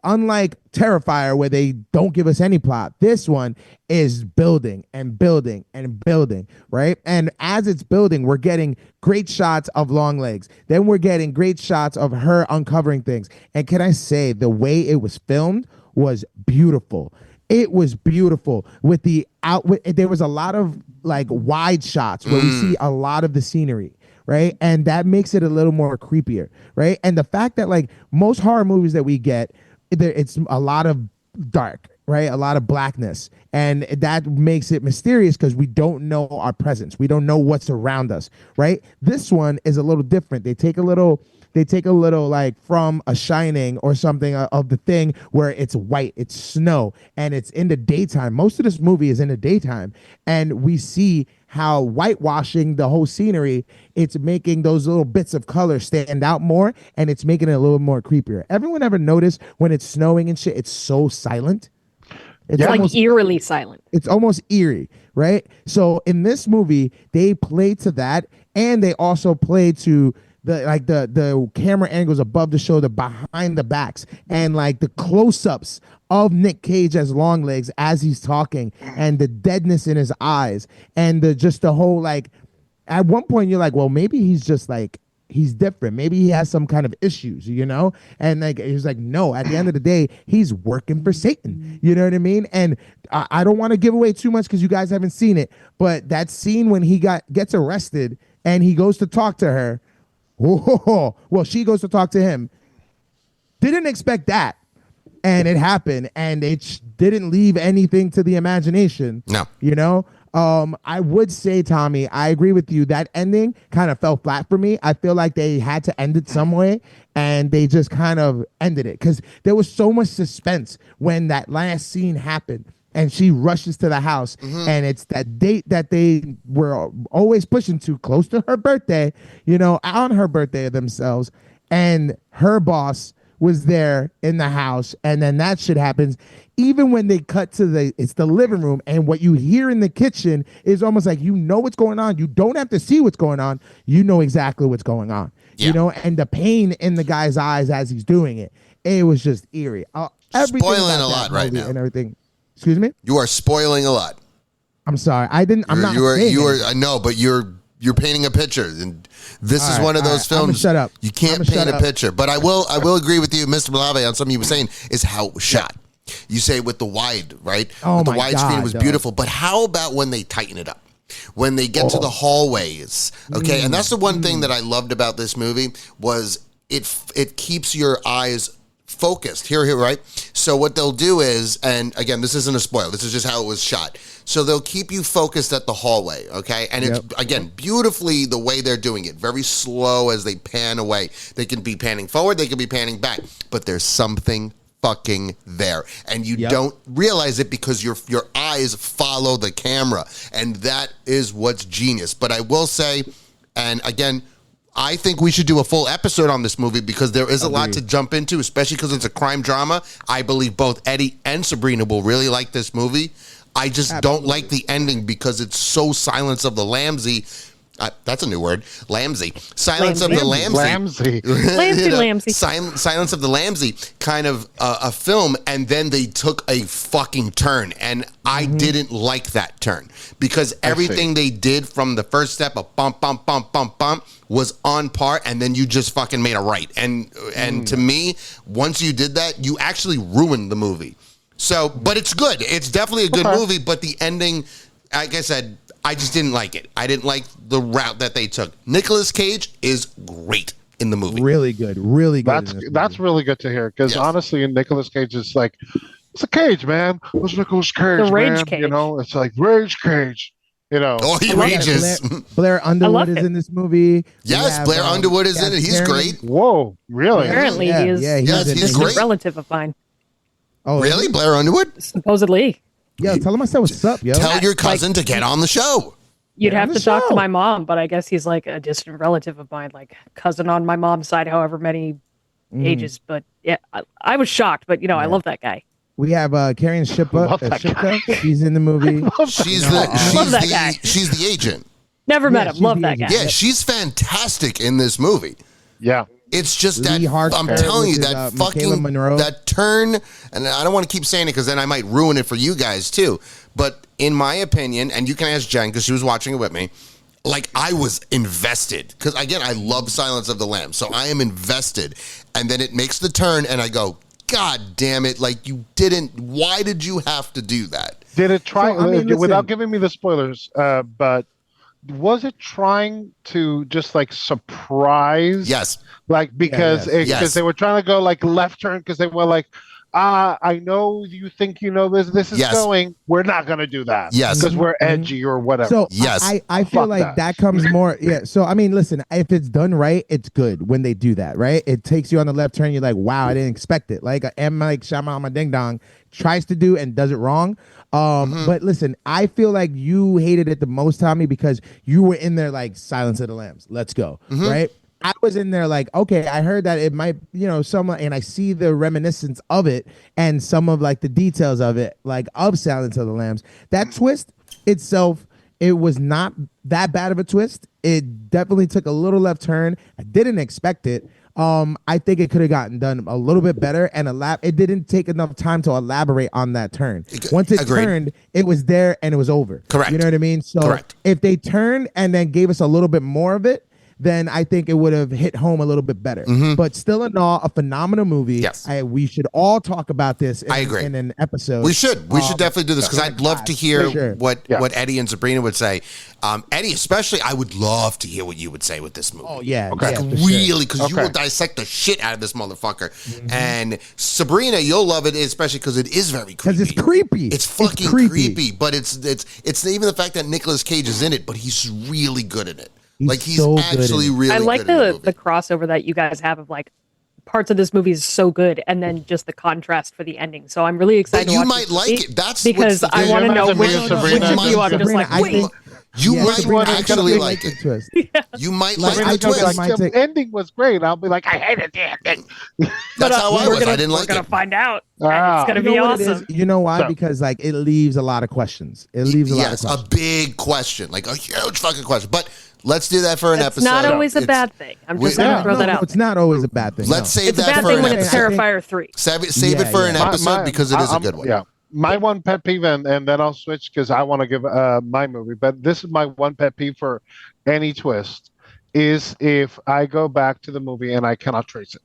Unlike Terrifier, where they don't give us any plot, this one is building and building and building, right? And as it's building, we're getting great shots of Longlegs. Then we're getting great shots of her uncovering things. And can I say, the way it was filmed was beautiful. It was beautiful with there was a lot of like wide shots where we see a lot of the scenery, right? And that makes it a little more creepier, right? And the fact that like most horror movies that we get, it's a lot of dark, right? A lot of blackness. And that makes it mysterious because we don't know our presence. We don't know what's around us, right? This one is a little different. They take a little like from a Shining or something of the Thing, where it's white, it's snow, and it's in the daytime. Most of this movie is in the daytime, and we see how whitewashing the whole scenery, it's making those little bits of color stand out more, and it's making it a little more creepier. Everyone ever notice when it's snowing and shit, it's so silent? It's like eerily silent. It's almost eerie, right? So in this movie, they play to that, and they also play to the camera angles above the shoulder, behind the backs, and like the close-ups of Nick Cage as Longlegs as he's talking, and the deadness in his eyes, and the whole, like, at one point you're like, well, maybe he's just like, he's different. Maybe he has some kind of issues, you know? And like, he's like, no, at the end of the day, he's working for Satan. You know what I mean? And I don't want to give away too much because you guys haven't seen it, but that scene when he gets arrested and he goes to talk to her, well, she goes to talk to him. Didn't expect that. And it happened, and it didn't leave anything to the imagination. No. You know? I would say, Tommy, I agree with you. That ending kind of fell flat for me. I feel like they had to end it some way, and they just kind of ended it because there was so much suspense when that last scene happened. And she rushes to the house, and it's that date that they were always pushing to, close to her birthday, you know, on her birthday themselves. And her boss was there in the house, and then that shit happens. Even when they cut to it's the living room, and what you hear in the kitchen is almost like, you know what's going on. You don't have to see what's going on. You know exactly what's going on, you know, and the pain in the guy's eyes as he's doing it. It was just eerie. Spoiling a lot right now. And everything. Excuse me? You are spoiling a lot. I'm sorry. I'm not. No, but you're painting a picture, and this is one of those films. Shut up. You can't paint a picture, but I will agree with you, Mr. Malave, on something you were saying is how it was shot. You say with the wide, right? Oh, with the my widescreen, God, it was dog. beautiful. But how about when they tighten it up? When they get to the hallways, okay? And that's the one thing that I loved about this movie was it keeps your eyes focused here, right? So what they'll do is, and again, this isn't a spoil, this is just how it was shot. So they'll keep you focused at the hallway, okay? And it's, again, beautifully the way they're doing it, very slow as they pan away. They can be panning forward, they can be panning back, but there's something fucking there, and you don't realize it because your eyes follow the camera, and that is what's genius. But I will say, and again, I think we should do a full episode on this movie because there is a lot to jump into, especially because it's a crime drama. I believe both Eddie and Sabrina will really like this movie. I just don't like the ending because it's so Silence of the Lambsy. That's a new word. Lambsy. Silence of the Lambsy. Lambsy. Silence of the Lambsy kind of a film, and then they took a fucking turn, and I didn't like that turn because everything they did from the first step of bump, bump, bump, bump, bump was on par, and then you just fucking made a right. And to me, once you did that, you actually ruined the movie. So, but it's good. It's definitely a good movie, but the ending, like I said, I just didn't like it. I didn't like the route that they took. Nicolas Cage is great. in the movie. Really good. Really good. That's really good to hear because Yes. honestly, Nicolas Cage is like, it's a Cage, man. It's Nicolas Cage, The rage man. Cage. You know, it's like rage Cage. You know, Oh, he I love it. rages. Blair Underwood is him. in this movie. Yes, Blair Underwood is in it. He's great. whoa, really? Apparently, Yeah, he is yeah, a Yes, he's distant great. relative of mine. Oh, Really? Blair Underwood? Supposedly, Yo, tell him I said what's up, yo. Tell your cousin to get on the show. you'd Yeah, have on to the talk to show. my mom, but I guess he's like a distant relative of mine, like cousin on my mom's side, however many ages. But yeah, I was shocked, but I love that guy. We have Karen Shipka. Love that Shipka. She's in the movie. She's Love that guy. she's the agent. Never met Yeah, him. she's Love the that guy. agent. Yeah, she's fantastic in this movie. Yeah. It's just Lee that Harker, I'm telling you which is, that Michaela fucking Monroe. that turn, and I don't want to keep saying it because then I might ruin it for you guys too. But in my opinion, and you can ask Jen because she was watching it with me, like I was invested because again I love Silence of the Lambs, so I am invested, and then it makes the turn, and I go, God damn it! Like you didn't. Why did you have to do that? Did it try So, I mean, listen. without giving me the spoilers? But was it trying to just like surprise? Yes. Like because Yes. they were trying to go like left turn because they were like, I know you think you know this is Yes. going. We're not gonna do that. Yes. because we're edgy or whatever. So Yes. I feel Fuck like that. that comes more. Yeah. So I mean, listen, if it's done right, it's good when they do that. Right. It takes you on the left turn. You're like, wow, I didn't expect it. Like M. Like Shamalama Ding Dong tries to do and does it wrong. But listen, I feel like you hated it the most, Tommy, because you were in there like Silence of the Lambs. Let's go. Right. I was in there like, okay, I heard that it might, some, and I see the reminiscence of it and some of like the details of it, like of Silence of the Lambs. That twist itself, it was not that bad of a twist. It definitely took a little left turn. I didn't expect it. I think it could have gotten done a little bit better, and it didn't take enough time to elaborate on that turn. Once it Agreed. turned, it was there and it was over. Correct. You know what I mean? So Correct. if they turned and then gave us a little bit more of it, then I think it would have hit home a little bit better. But still in all, a phenomenal movie. Yes. We should all talk about this I agree. in an episode. We should definitely do this because I'd love to hear for sure. what Eddie and Sabrina would say. Eddie, especially, I would love to hear what you would say with this movie. Oh, yeah. Okay. Yeah, for sure. Really, because you Okay. will dissect the shit out of this motherfucker. And Sabrina, you'll love it, especially because it is very creepy. Because it's creepy. It's fucking creepy, but it's even the fact that Nicolas Cage is in it, but he's really good at it. He's so good actually in it. really I like good in the the movie. crossover that you guys have of like parts of this movie is so good, and then just the contrast for the ending. So I'm really excited. But to you watch might this like movie it. That's because what's the I thing. want to You're know not which, Sabrina, which of you I'm just Sabrina, like, I wait. think- You Yeah, might Sabrina, I actually think like the it. twist. You might Like, like I the think because, I twist. might the take- ending was great. I'll be like, I hated the ending. That's how I we're was. gonna, I didn't we're like gonna it. find out. And Ah. it's gonna You be know what it is? awesome. You know why? So- Because like it leaves a lot of questions. It leaves a lot of Yes, a questions. big question, like a huge fucking question. But let's do that for an It's episode. not always a It's- bad thing. I'm just we- gonna Yeah. throw that out. It's not always a bad thing. Let's no. save It's a that bad for thing an when it's episode. Terrifier 3. Save it Yeah, for an yeah. episode because it is a good one. Yeah. My one pet peeve, and then I'll switch because I want to give my movie. But this is my one pet peeve for any twist is if I go back to the movie and I cannot trace it.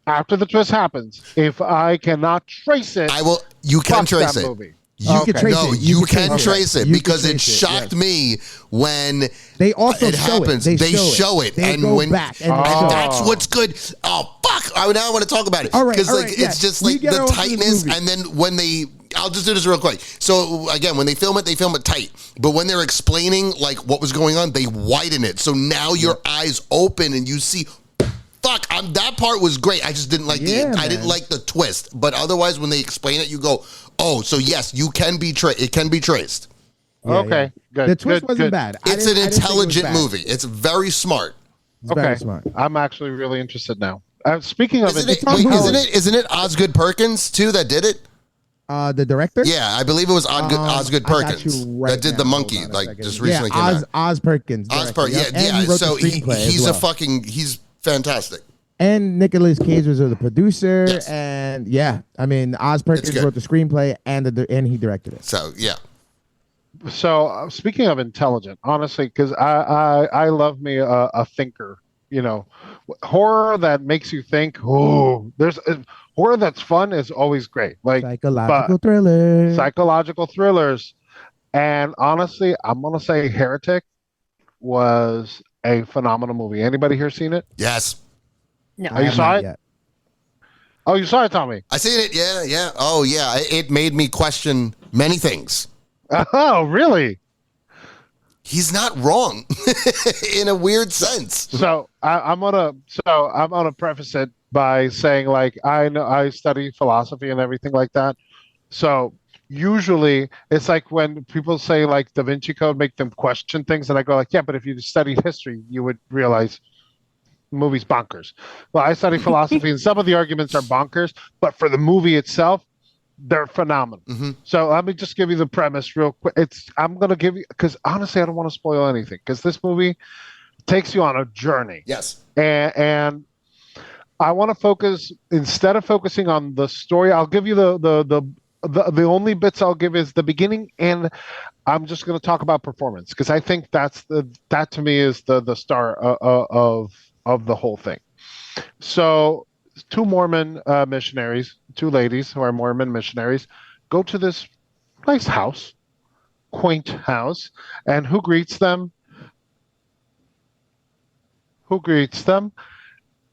After the twist happens, if I cannot trace it, I will. You can fuck trace that it. movie. You can trace No, it. you can trace trace it You can because it trace shocked yes. me when They also it show happens. it. They show it, They and go when back and Oh. show and it. that's what's good. Oh fuck! Now I want to talk about it All right, because all like right, yeah. it's just We like get the on to the tightness, movie. and then when they. I'll just do this real quick. So again, when they film it tight. But when they're explaining like what was going on, they widen it. So now your eyes open and you see. Fuck! That part was great. I just didn't like I didn't man. like the twist. But otherwise, when they explain it, you go, "Oh, so yes, you can be it can be traced." Yeah, Okay, yeah. good. The twist good, wasn't good. bad. It's an I didn't think it was intelligent bad. movie. It's very smart. It's very Okay, smart. I'm actually really interested now. Speaking of Isn't it, it? Wait, isn't it Osgood Perkins too that did it? The director? Yeah, I believe it was Osgood I got Perkins you right that did the now. monkey Hold on a like second. just recently yeah, came out. Oz Perkins. Osper, director, yeah, yep. And he wrote So the screenplay as he's well. he's fantastic. And Nicolas Cage was the producer, Yes. and yeah, I mean Oz Perkins good. wrote the screenplay and he directed it. So yeah, so speaking of intelligent, honestly, because I love me a thinker. Horror that makes you think. Oh, there's horror that's fun is always great. Like Psychological thriller. psychological thrillers, and honestly, I'm gonna say Heretic was a phenomenal movie. Anybody here seen it? Yes. No. Oh, you have saw not it? yet. Oh, you saw it, Tommy. I seen it. Yeah, yeah. Oh, yeah. It made me question many things. Oh, really? He's not wrong in a weird sense. I'm gonna preface it by saying, like, I know I study philosophy and everything like that. So usually it's like when people say like Da Vinci Code make them question things, and I go like, yeah, but if you studied history, you would realize the movie's bonkers. Well, I study philosophy, and some of the arguments are bonkers, but for the movie itself, they're phenomenal. Mm-hmm. So let me just give you the premise real quick. I'm gonna give you, because honestly, I don't want to spoil anything, because this movie takes you on a journey, Yes. and I want to focus, instead of focusing on the story. I'll give you the only bits I'll give is the beginning, and I'm just going to talk about performance, because I think that to me is the star of the whole thing. So, two Mormon missionaries, two ladies who are Mormon missionaries, go to this nice house, quaint house, and who greets them? Who greets them?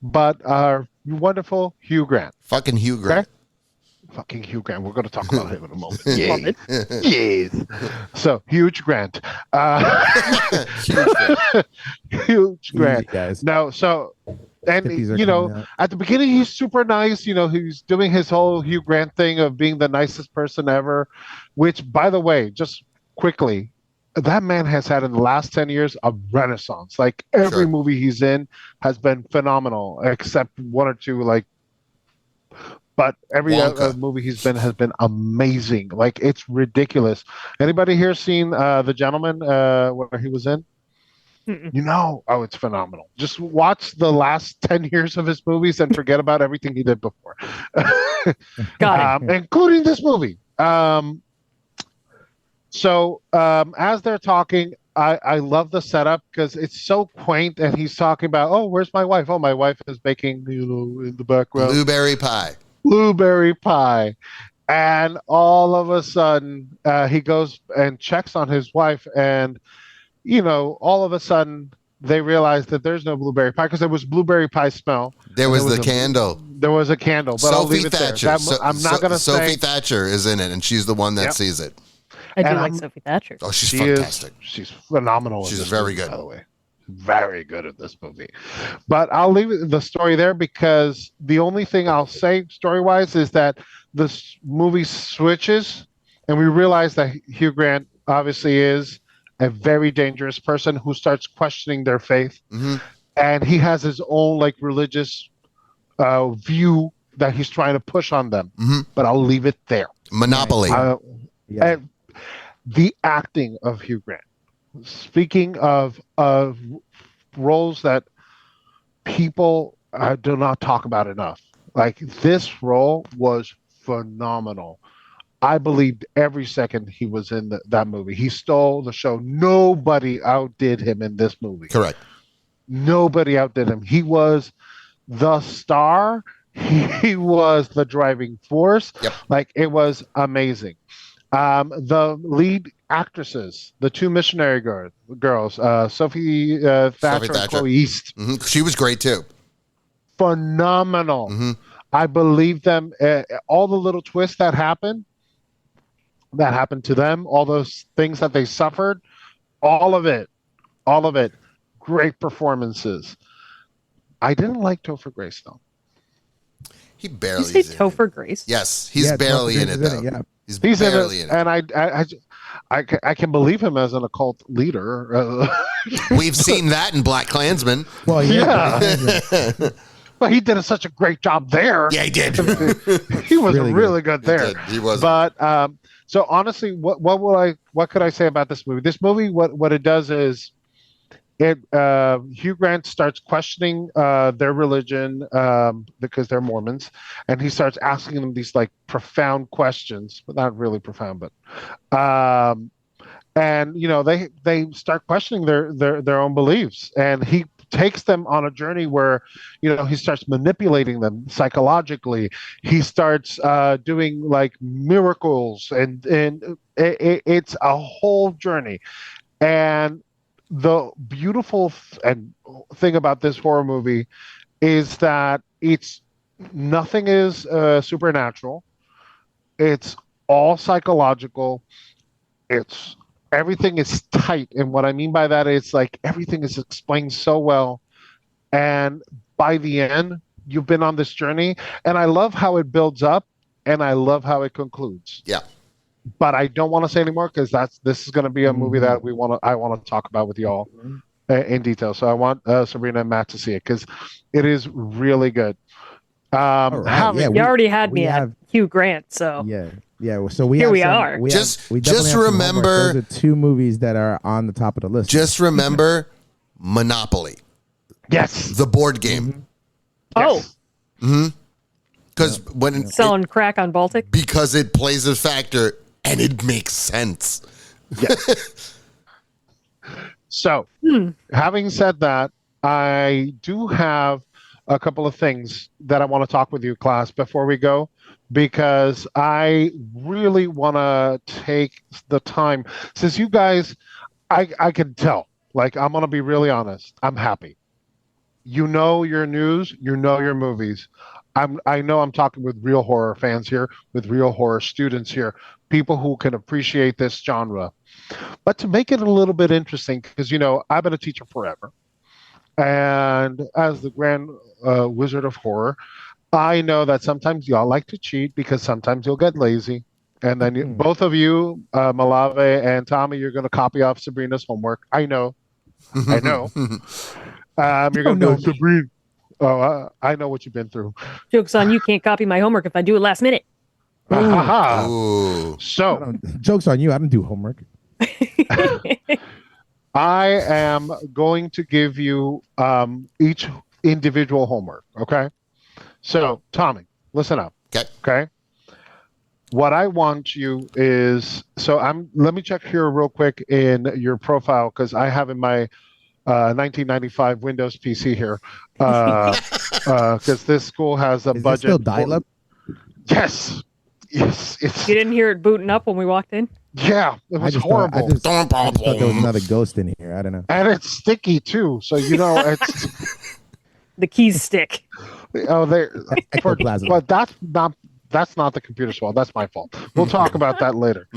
But our wonderful Hugh Grant. Fucking Hugh Grant. Okay? Fucking Hugh Grant. We're going to talk about him in a moment. Love it. Yes. So, huge Grant. Huge Grant. Huge Grant. Easy, guys. No, so, and, Hippies are you know, coming out. at the beginning, he's super nice. You know, he's doing his whole Hugh Grant thing of being the nicest person ever, which, by the way, just quickly, that man has had in the last 10 years a renaissance. Like, every Sure. movie he's in has been phenomenal, except one or two, like, but every Wonka. movie he's been has been amazing. Like, it's ridiculous. Anybody here seen The Gentleman, where he was in? Mm-mm. You know, oh, it's phenomenal. Just watch the last 10 years of his movies and forget about everything he did before. Got it. Including this movie. So as they're talking, I love the setup because it's so quaint, and he's talking about, oh, where's my wife? Oh, my wife is baking, you know, in the background, Blueberry pie. blueberry pie. And all of a sudden, he goes and checks on his wife, and, you know, all of a sudden, they realize that there's no blueberry pie because there was blueberry pie smell. There was There the was a- candle. There was a candle, but I'll Sophie leave it Thatcher. there. I'm not going to Sophie say. Thatcher is in it, and she's the one that Yep. sees it. I do and like I'm- Sophie Thatcher. Oh, she's She fantastic. she's phenomenal. in She's this very movie, good. by the way. Very good at this movie. But I'll leave the story there because the only thing I'll say story wise is that this movie switches, and we realize that Hugh Grant obviously is a very dangerous person who starts questioning their faith, Hmm. and he has his own like religious view that he's trying to push on them. Hmm. But I'll leave it there. Monopoly. Yeah. And the acting of Hugh Grant. Speaking of roles that people do not talk about enough, like this role was phenomenal. I believed every second he was in that movie. He stole the show. Nobody outdid him in this movie. Correct. Nobody outdid him. He was the star. He was the driving force. Yep. Like, it was amazing. The lead actresses, the two missionary girls, Sophie Thatcher and Thatcher. Chloe East, She was great too. phenomenal. Hmm. I believe them. All the little twists that happened to them, all those things that they suffered, all of it, great performances. I didn't like Topher Grace though. He Did barely you say is in it. Topher Grace? Yes, he's Yeah, barely Topher in Grace it is though. in it, yeah. He's He's barely in in it, it. and I can believe him as an occult leader. We've seen that in Black Klansman. Well, Yeah. But he did such a great job there. Yeah, he did. He was Really really good there. did. He was. But so honestly, what could I say about this movie? This movie, what it does is it Hugh Grant starts questioning their religion because they're Mormons, and he starts asking them these like profound questions, but not really profound, but and you know they start questioning their own beliefs, and he takes them on a journey where, you know, he starts manipulating them psychologically. He starts doing like miracles, and it's a whole journey. And the beautiful and thing about this horror movie is that it's nothing is supernatural. It's all psychological. It's everything is tight, and what I mean by that is like everything is explained so well, and by the end, you've been on this journey, and I love how it builds up, and I love how it concludes. Yeah. But I don't want to say anymore because this is going to be a movie that I want to talk about with y'all in detail. So I want Sabrina and Matt to see it because it is really good. All right. Yeah, You already had we me have- at Hugh Grant, so Yeah. So we Here have we some- are. We Just- have, we definitely just have some remember- homework. Those are two movies that are on the top of the list. Just remember Monopoly, Yes. the board game. oh, Because when selling crack on Baltic. because it plays a factor and it makes sense. So, having said that, I do have a couple of things that I want to talk with you, class, before we go, because I really want to take the time. Since you guys, I can tell, like, I'm going to be really honest. I'm happy. You know your news, you know your movies. I know I'm talking with real horror fans here, with real horror students here, people who can appreciate this genre. But to make it a little bit interesting, because, I've been a teacher forever. And as the grand wizard of horror, I know that sometimes y'all like to cheat because sometimes you'll get lazy. And then both of you, Malave and Tommy, you're going to copy off Sabrina's homework. I know. I know. You're going to go, Sabrina. Oh, I know what you've been through. Joke's on you, can't copy my homework if I do it last minute. Ooh. So, Joke's on you. I don't do homework. I am going to give you each individual homework, okay? So, Tommy, listen up. Okay? What I want you is let me check here real quick in your profile because I have in my 1995 Windows PC here because this school has a Is budget. it still dial-up? Yes. It's You didn't hear it booting up when we walked in? yeah, it was I horrible. just thought there was another ghost in here. I don't know. And it's sticky too. So it's The keys stick. Ectoplasm. but that's not the computer's fault. That's my fault. We'll talk about that later.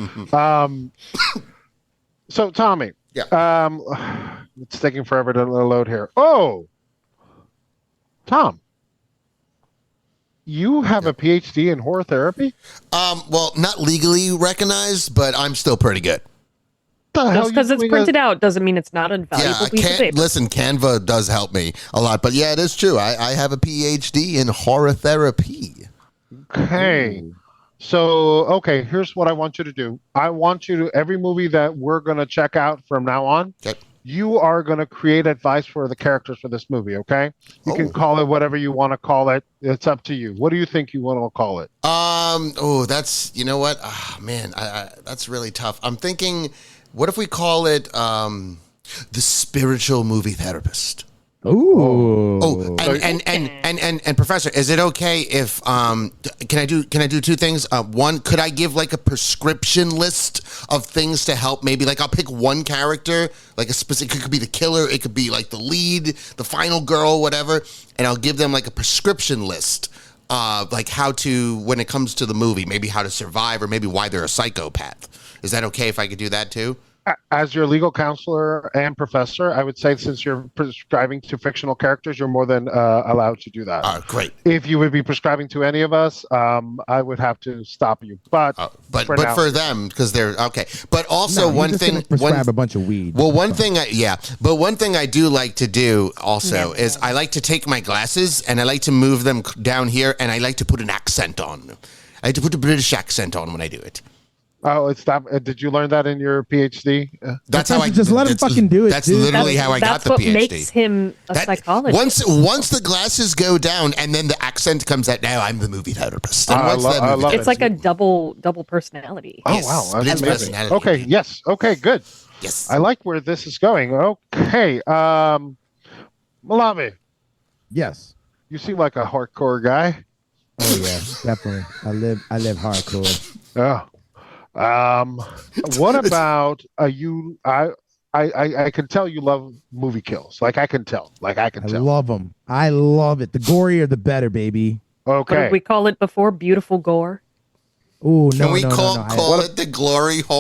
So Tommy, it's taking forever to load here. Oh, Tom, you have a PhD in horror therapy? Well, not legally recognized, but I'm still pretty good. Just because it's printed out doesn't mean it's not a valuable piece of paper. Listen, Canva does help me a lot, but yeah, it is true. I have a PhD in horror therapy. Okay. So, here's what I want you to do. I want you to, every movie that we're going to check out from now on, you are going to create advice for the characters for this movie, okay? You can call it whatever you want to call it. It's up to you. What do you think you want to call it? That's, you know what? Oh, man, that's really tough. I'm thinking, what if we call it the spiritual movie therapist? Ooh. Oh, and Professor, is it okay if can I do two things? One, could I give like a prescription list of things to help? Maybe like I'll pick one character, like a specific. It could be the killer, it could be like the lead, the final girl, whatever, and I'll give them like a prescription list, like how to when it comes to the movie, maybe how to survive, or maybe why they're a psychopath. Is that okay if I could do that too? As your legal counselor and professor, I would say since you're prescribing to fictional characters, you're more than allowed to do that. Great. If you would be prescribing to any of us, I would have to stop you. But for them, because they're okay. But also one thing, prescribe a bunch of weed. Well, one thing I do like to do also is I like to take my glasses and I like to move them down here and I like to put an accent on. I like to put a British accent on when I do it. Oh, it's that. Did you learn that in your PhD? That's how I just let him fucking do it. That's dude. literally how I got the PhD. That's what makes him a psychologist. Once the glasses go down and then the accent comes out, now I'm the movie therapist. And I love it's like a double personality. Oh Yes, wow, split that's amazing. personality. Okay, yes, okay, good. Yes, I like where this is going. Okay, Malave, Yes. you seem like a hardcore guy. Oh yeah, definitely. I live hardcore. Yeah. What about you? I can tell you love movie kills. Like I can tell. I love them. I love it. The gorier, the better, baby. What did we Okay. call it before? Beautiful gore. Ooh, no, Can we no, no, call no. call it the glory hole?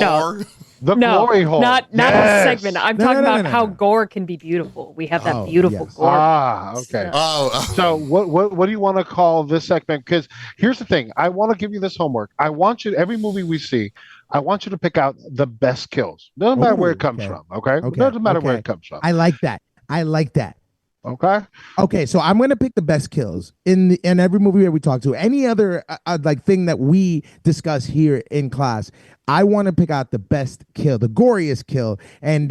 The No, glory hole. not the Yes. segment. I'm No, talking no, no, about no, how no. gore can be beautiful. We have that Oh, beautiful yes. gore. Okay. Oh, So what do you want to call this segment? Because here's the thing. I want to give you this homework. I want you every movie we see, I want you to pick out the best kills. Doesn't matter where it Ooh, comes okay. from. Okay. Okay. Doesn't matter where Okay. it comes from. I like that. I like that. Okay. Okay, so I'm gonna pick the best kills in every movie that we talk to. Any other like thing that we discuss here in class, I want to pick out the best kill, the goriest kill, and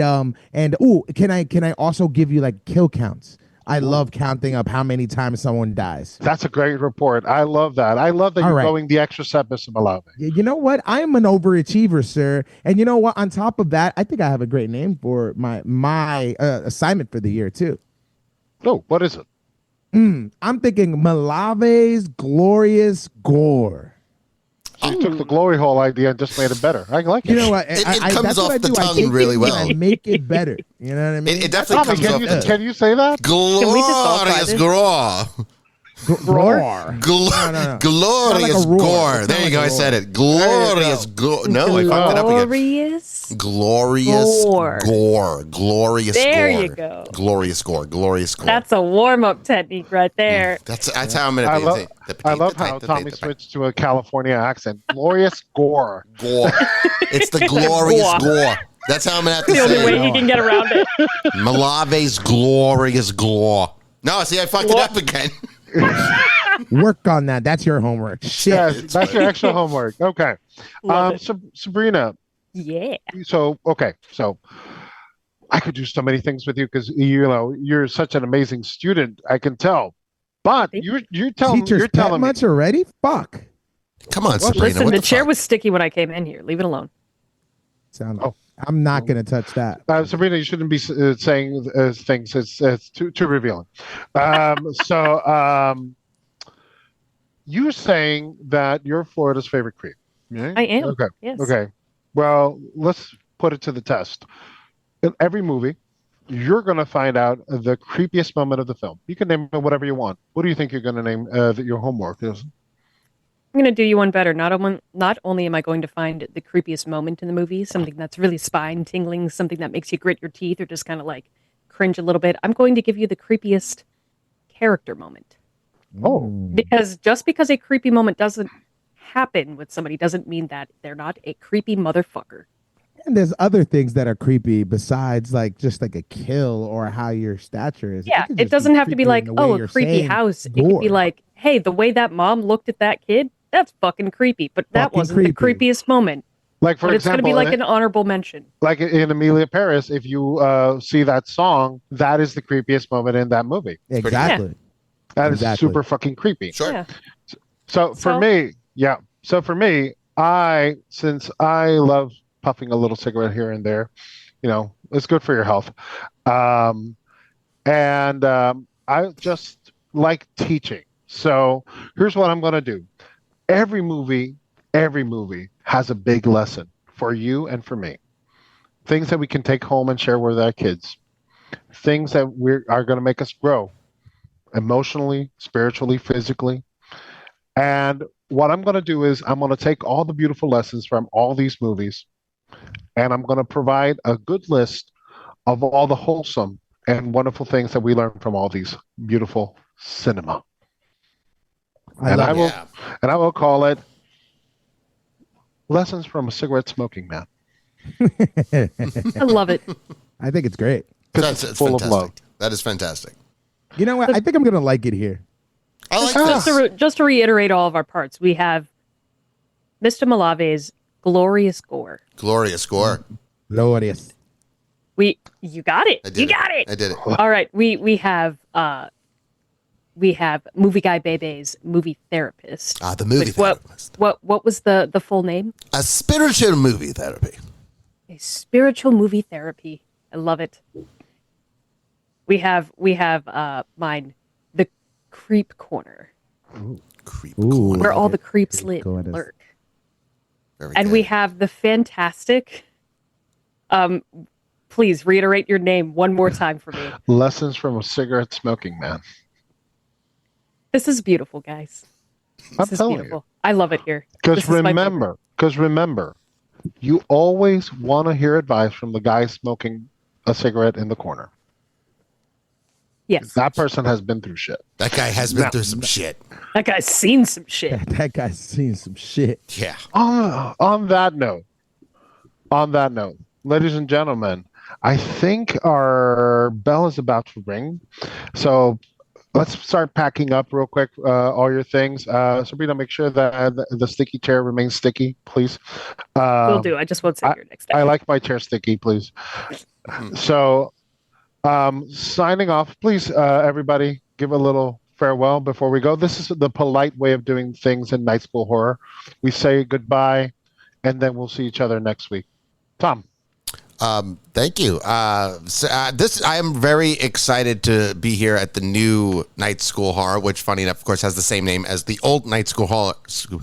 ooh, can I also give you like kill counts? I love counting up how many times someone dies. That's a great report. I love that. I love that All you're right. going the extra step, Mr. Malave. You know what? I am an overachiever, sir. And you know what? On top of that, I think I have a great name for my assignment for the year too. Oh, what is it? I'm thinking Malave's glorious gore. So you took the glory hole idea and just made it better. I like it. You know what? It that's comes what off I the do. I tongue take really it and well. I make it better. You know what I mean? it definitely Tommy, comes off the can you say that? we just all try glorious this? gore. Roar. Glorious It's not like a roar. gore. It's There not you go. like I a said roar. it. Glorious gore. No, I fucked it up again. Glorious. Glorious Gore. gore. Glorious There gore. you go. Glorious gore. Glorious gore. That's a warm-up technique right there. That's how I'm gonna I be. love, I love how Tommy switched to a California accent. Glorious gore. Gore. It's the glorious gore. gore. That's how I'm gonna have to The only say way it. he can get around it. Malave's glorious gore. No, see, I fucked it up again. Work on that. That's your homework. Shit. Yes, that's your extra homework. Okay. Love it. Sabrina, Yeah. so I could do so many things with you because you're such an amazing student. I can tell, but you're telling Teachers me much already? Fuck. Come on, Sabrina. Listen, what the the chair fuck? was sticky when I came in here. Leave it alone. I'm not gonna touch that. Sabrina, you shouldn't be saying things. It's too revealing. You're saying that you're Florida's favorite creep. Yeah? I am. Okay. Yes. Okay. Well, let's put it to the test. In every movie, you're going to find out the creepiest moment of the film. You can name it whatever you want. What do you think you're going to name your homework is? I'm going to do you one better. Not only am I going to find the creepiest moment in the movie, something that's really spine tingling, something that makes you grit your teeth or just kind of like cringe a little bit. I'm going to give you the creepiest character moment. Oh. Because just because a creepy moment doesn't happen with somebody doesn't mean that they're not a creepy motherfucker. And there's other things that are creepy besides like just like a kill or how your stature is. Yeah, could it just doesn't have to be creepy like, in the way oh, a you're creepy saying house. It could be gore. like, hey, the way that mom looked at that kid, that's fucking creepy. But that Fucking wasn't the creepy. creepiest moment. Like, for But it's going to example, be like an honorable mention. like in Amelia Paris, if you see that song, that is the creepiest moment in that movie. Exactly. That is Exactly. super fucking creepy. Sure. Yeah. So for me, since I love puffing a little cigarette here and there, it's good for your health. I just like teaching. So here's what I'm going to do. Every movie has a big lesson for you and for me. Things that we can take home and share with our kids. Things that are going to make us grow emotionally, spiritually, physically. And what I'm going to do is I'm going to take all the beautiful lessons from all these movies and I'm going to provide a good list of all the wholesome and wonderful things that we learn from all these beautiful cinema. I will call it Lessons from a Cigarette Smoking Man. I love it. I think it's great. Because it's full of love. That is fantastic. You know what? I think I'm gonna like it here. I like this. Just to reiterate all of our parts, we have Mr. Malave's glorious gore. Glorious gore. Glorious. You got it. I did You it. got it. I did it. All right. We have Movie Guy Bebe's movie therapist. The movie therapist. What was the full name? A spiritual movie therapy. A spiritual movie therapy. I love it. We have mine, the creep corner, Creep Ooh. corner. where all the creeps Creep corner. lurk. Very And good. we have the fantastic please reiterate your name one more time for me. Lessons from a cigarette smoking man. This is beautiful, guys. I'm This is telling beautiful. I love it here. Because remember, you always want to hear advice from the guy smoking a cigarette in the corner. Yes. That person has been through shit. That guy has been through some shit. That guy's seen some shit. That guy's seen some shit. Yeah. On that note, ladies and gentlemen, I think our bell is about to ring. So let's start packing up real quick, all your things. Sabrina, make sure that the sticky chair remains sticky, please. Will do. I just won't sit here next time. I like my chair sticky, please. So, signing off, please, everybody, give a little farewell before we go. This is the polite way of doing things in Night School Horror. We say goodbye, and then we'll see each other next week. Tom. Thank you. I am very excited to be here at the new Night School Horror, which, funny enough, of course, has the same name as the old Night School Horror.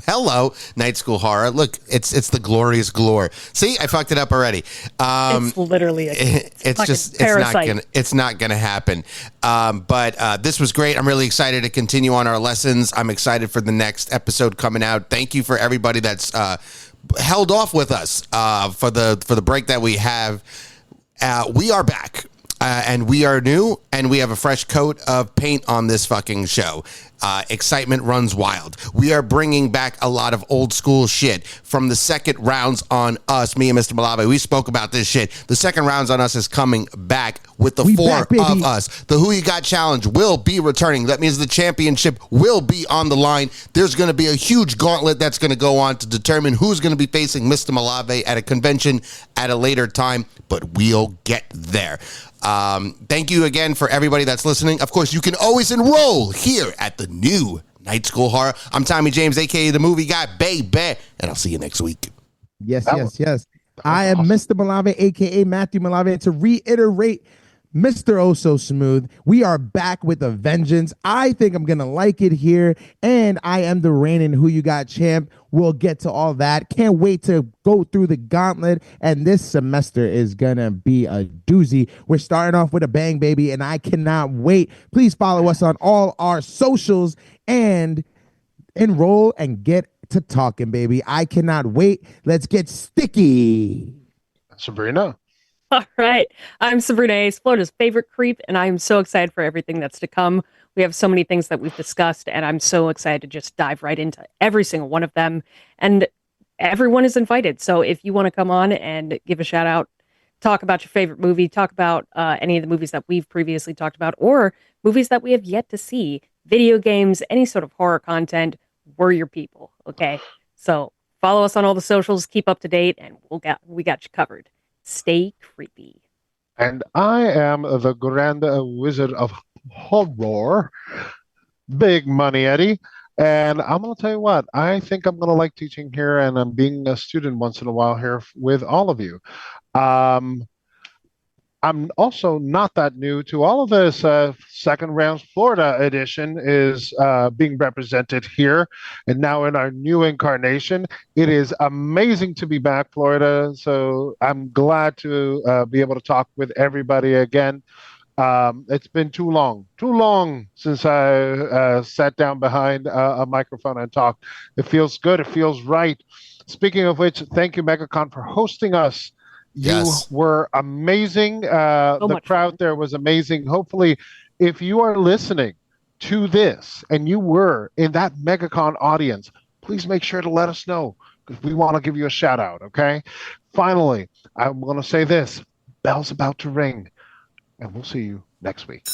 Hello, Night School Horror. Look, it's the glorious glory. See, I fucked it up already. It's literally it's not gonna happen. But this was great. I'm really excited to continue on our lessons. I'm excited for the next episode coming out. Thank you for everybody that's held off with us for the break that we have. We are back, and we are new, and we have a fresh coat of paint on this fucking show. Excitement runs wild. We are bringing back a lot of old school shit from the second rounds on us. Me and Mr. Malave, we spoke about this shit. The second rounds on us is coming back with the four of us. The Who You Got Challenge will be returning. That means the championship will be on the line. There's going to be a huge gauntlet that's going to go on to determine who's going to be facing Mr. Malave at a convention at a later time, but we'll get there. Thank you again for everybody that's listening. Of course, you can always enroll here at the new Night School Horror. I'm Tommy James, a.k.a. The Movie Guy, baby, and I'll see you next week. Yes. I am Mr. Malave, a.k.a. Matthew Malave. And to reiterate, Mr. Oh So Smooth, we are back with a vengeance. I think I'm going to like it here, and I am the reigning Who You Got champ. We'll get to all that. Can't wait to go through the gauntlet, and this semester is going to be a doozy. We're starting off with a bang, baby, and I cannot wait. Please follow us on all our socials and enroll and get to talking, baby. I cannot wait. Let's get sticky. Sabrina. All right. I'm Sabrina Ace, Florida's favorite creep, and I'm so excited for everything that's to come. We have so many things that we've discussed, and I'm so excited to just dive right into every single one of them. And everyone is invited. So if you want to come on and give a shout out, talk about your favorite movie, talk about any of the movies that we've previously talked about, or movies that we have yet to see, video games, any sort of horror content, we're your people. Okay. So follow us on all the socials, keep up to date, and we got you covered. Stay creepy. And I am the Grand Wizard of Horror, Big Money Eddie. And I'm going to tell you what, I think I'm going to like teaching here, and I'm being a student once in a while here with all of you. I'm also not that new to all of this. Second Rounds Florida edition is being represented here, and now in our new incarnation. It is amazing to be back, Florida. So I'm glad to be able to talk with everybody again. It's been too long since I sat down behind a microphone and talked. It feels good. It feels right. Speaking of which, thank you, MegaCon, for hosting us. Yes. You were amazing. The crowd there was amazing. Hopefully, if you are listening to this and you were in that MegaCon audience, please make sure to let us know, because we want to give you a shout out, okay? Finally, I'm going to say this. Bell's about to ring, and we'll see you next week.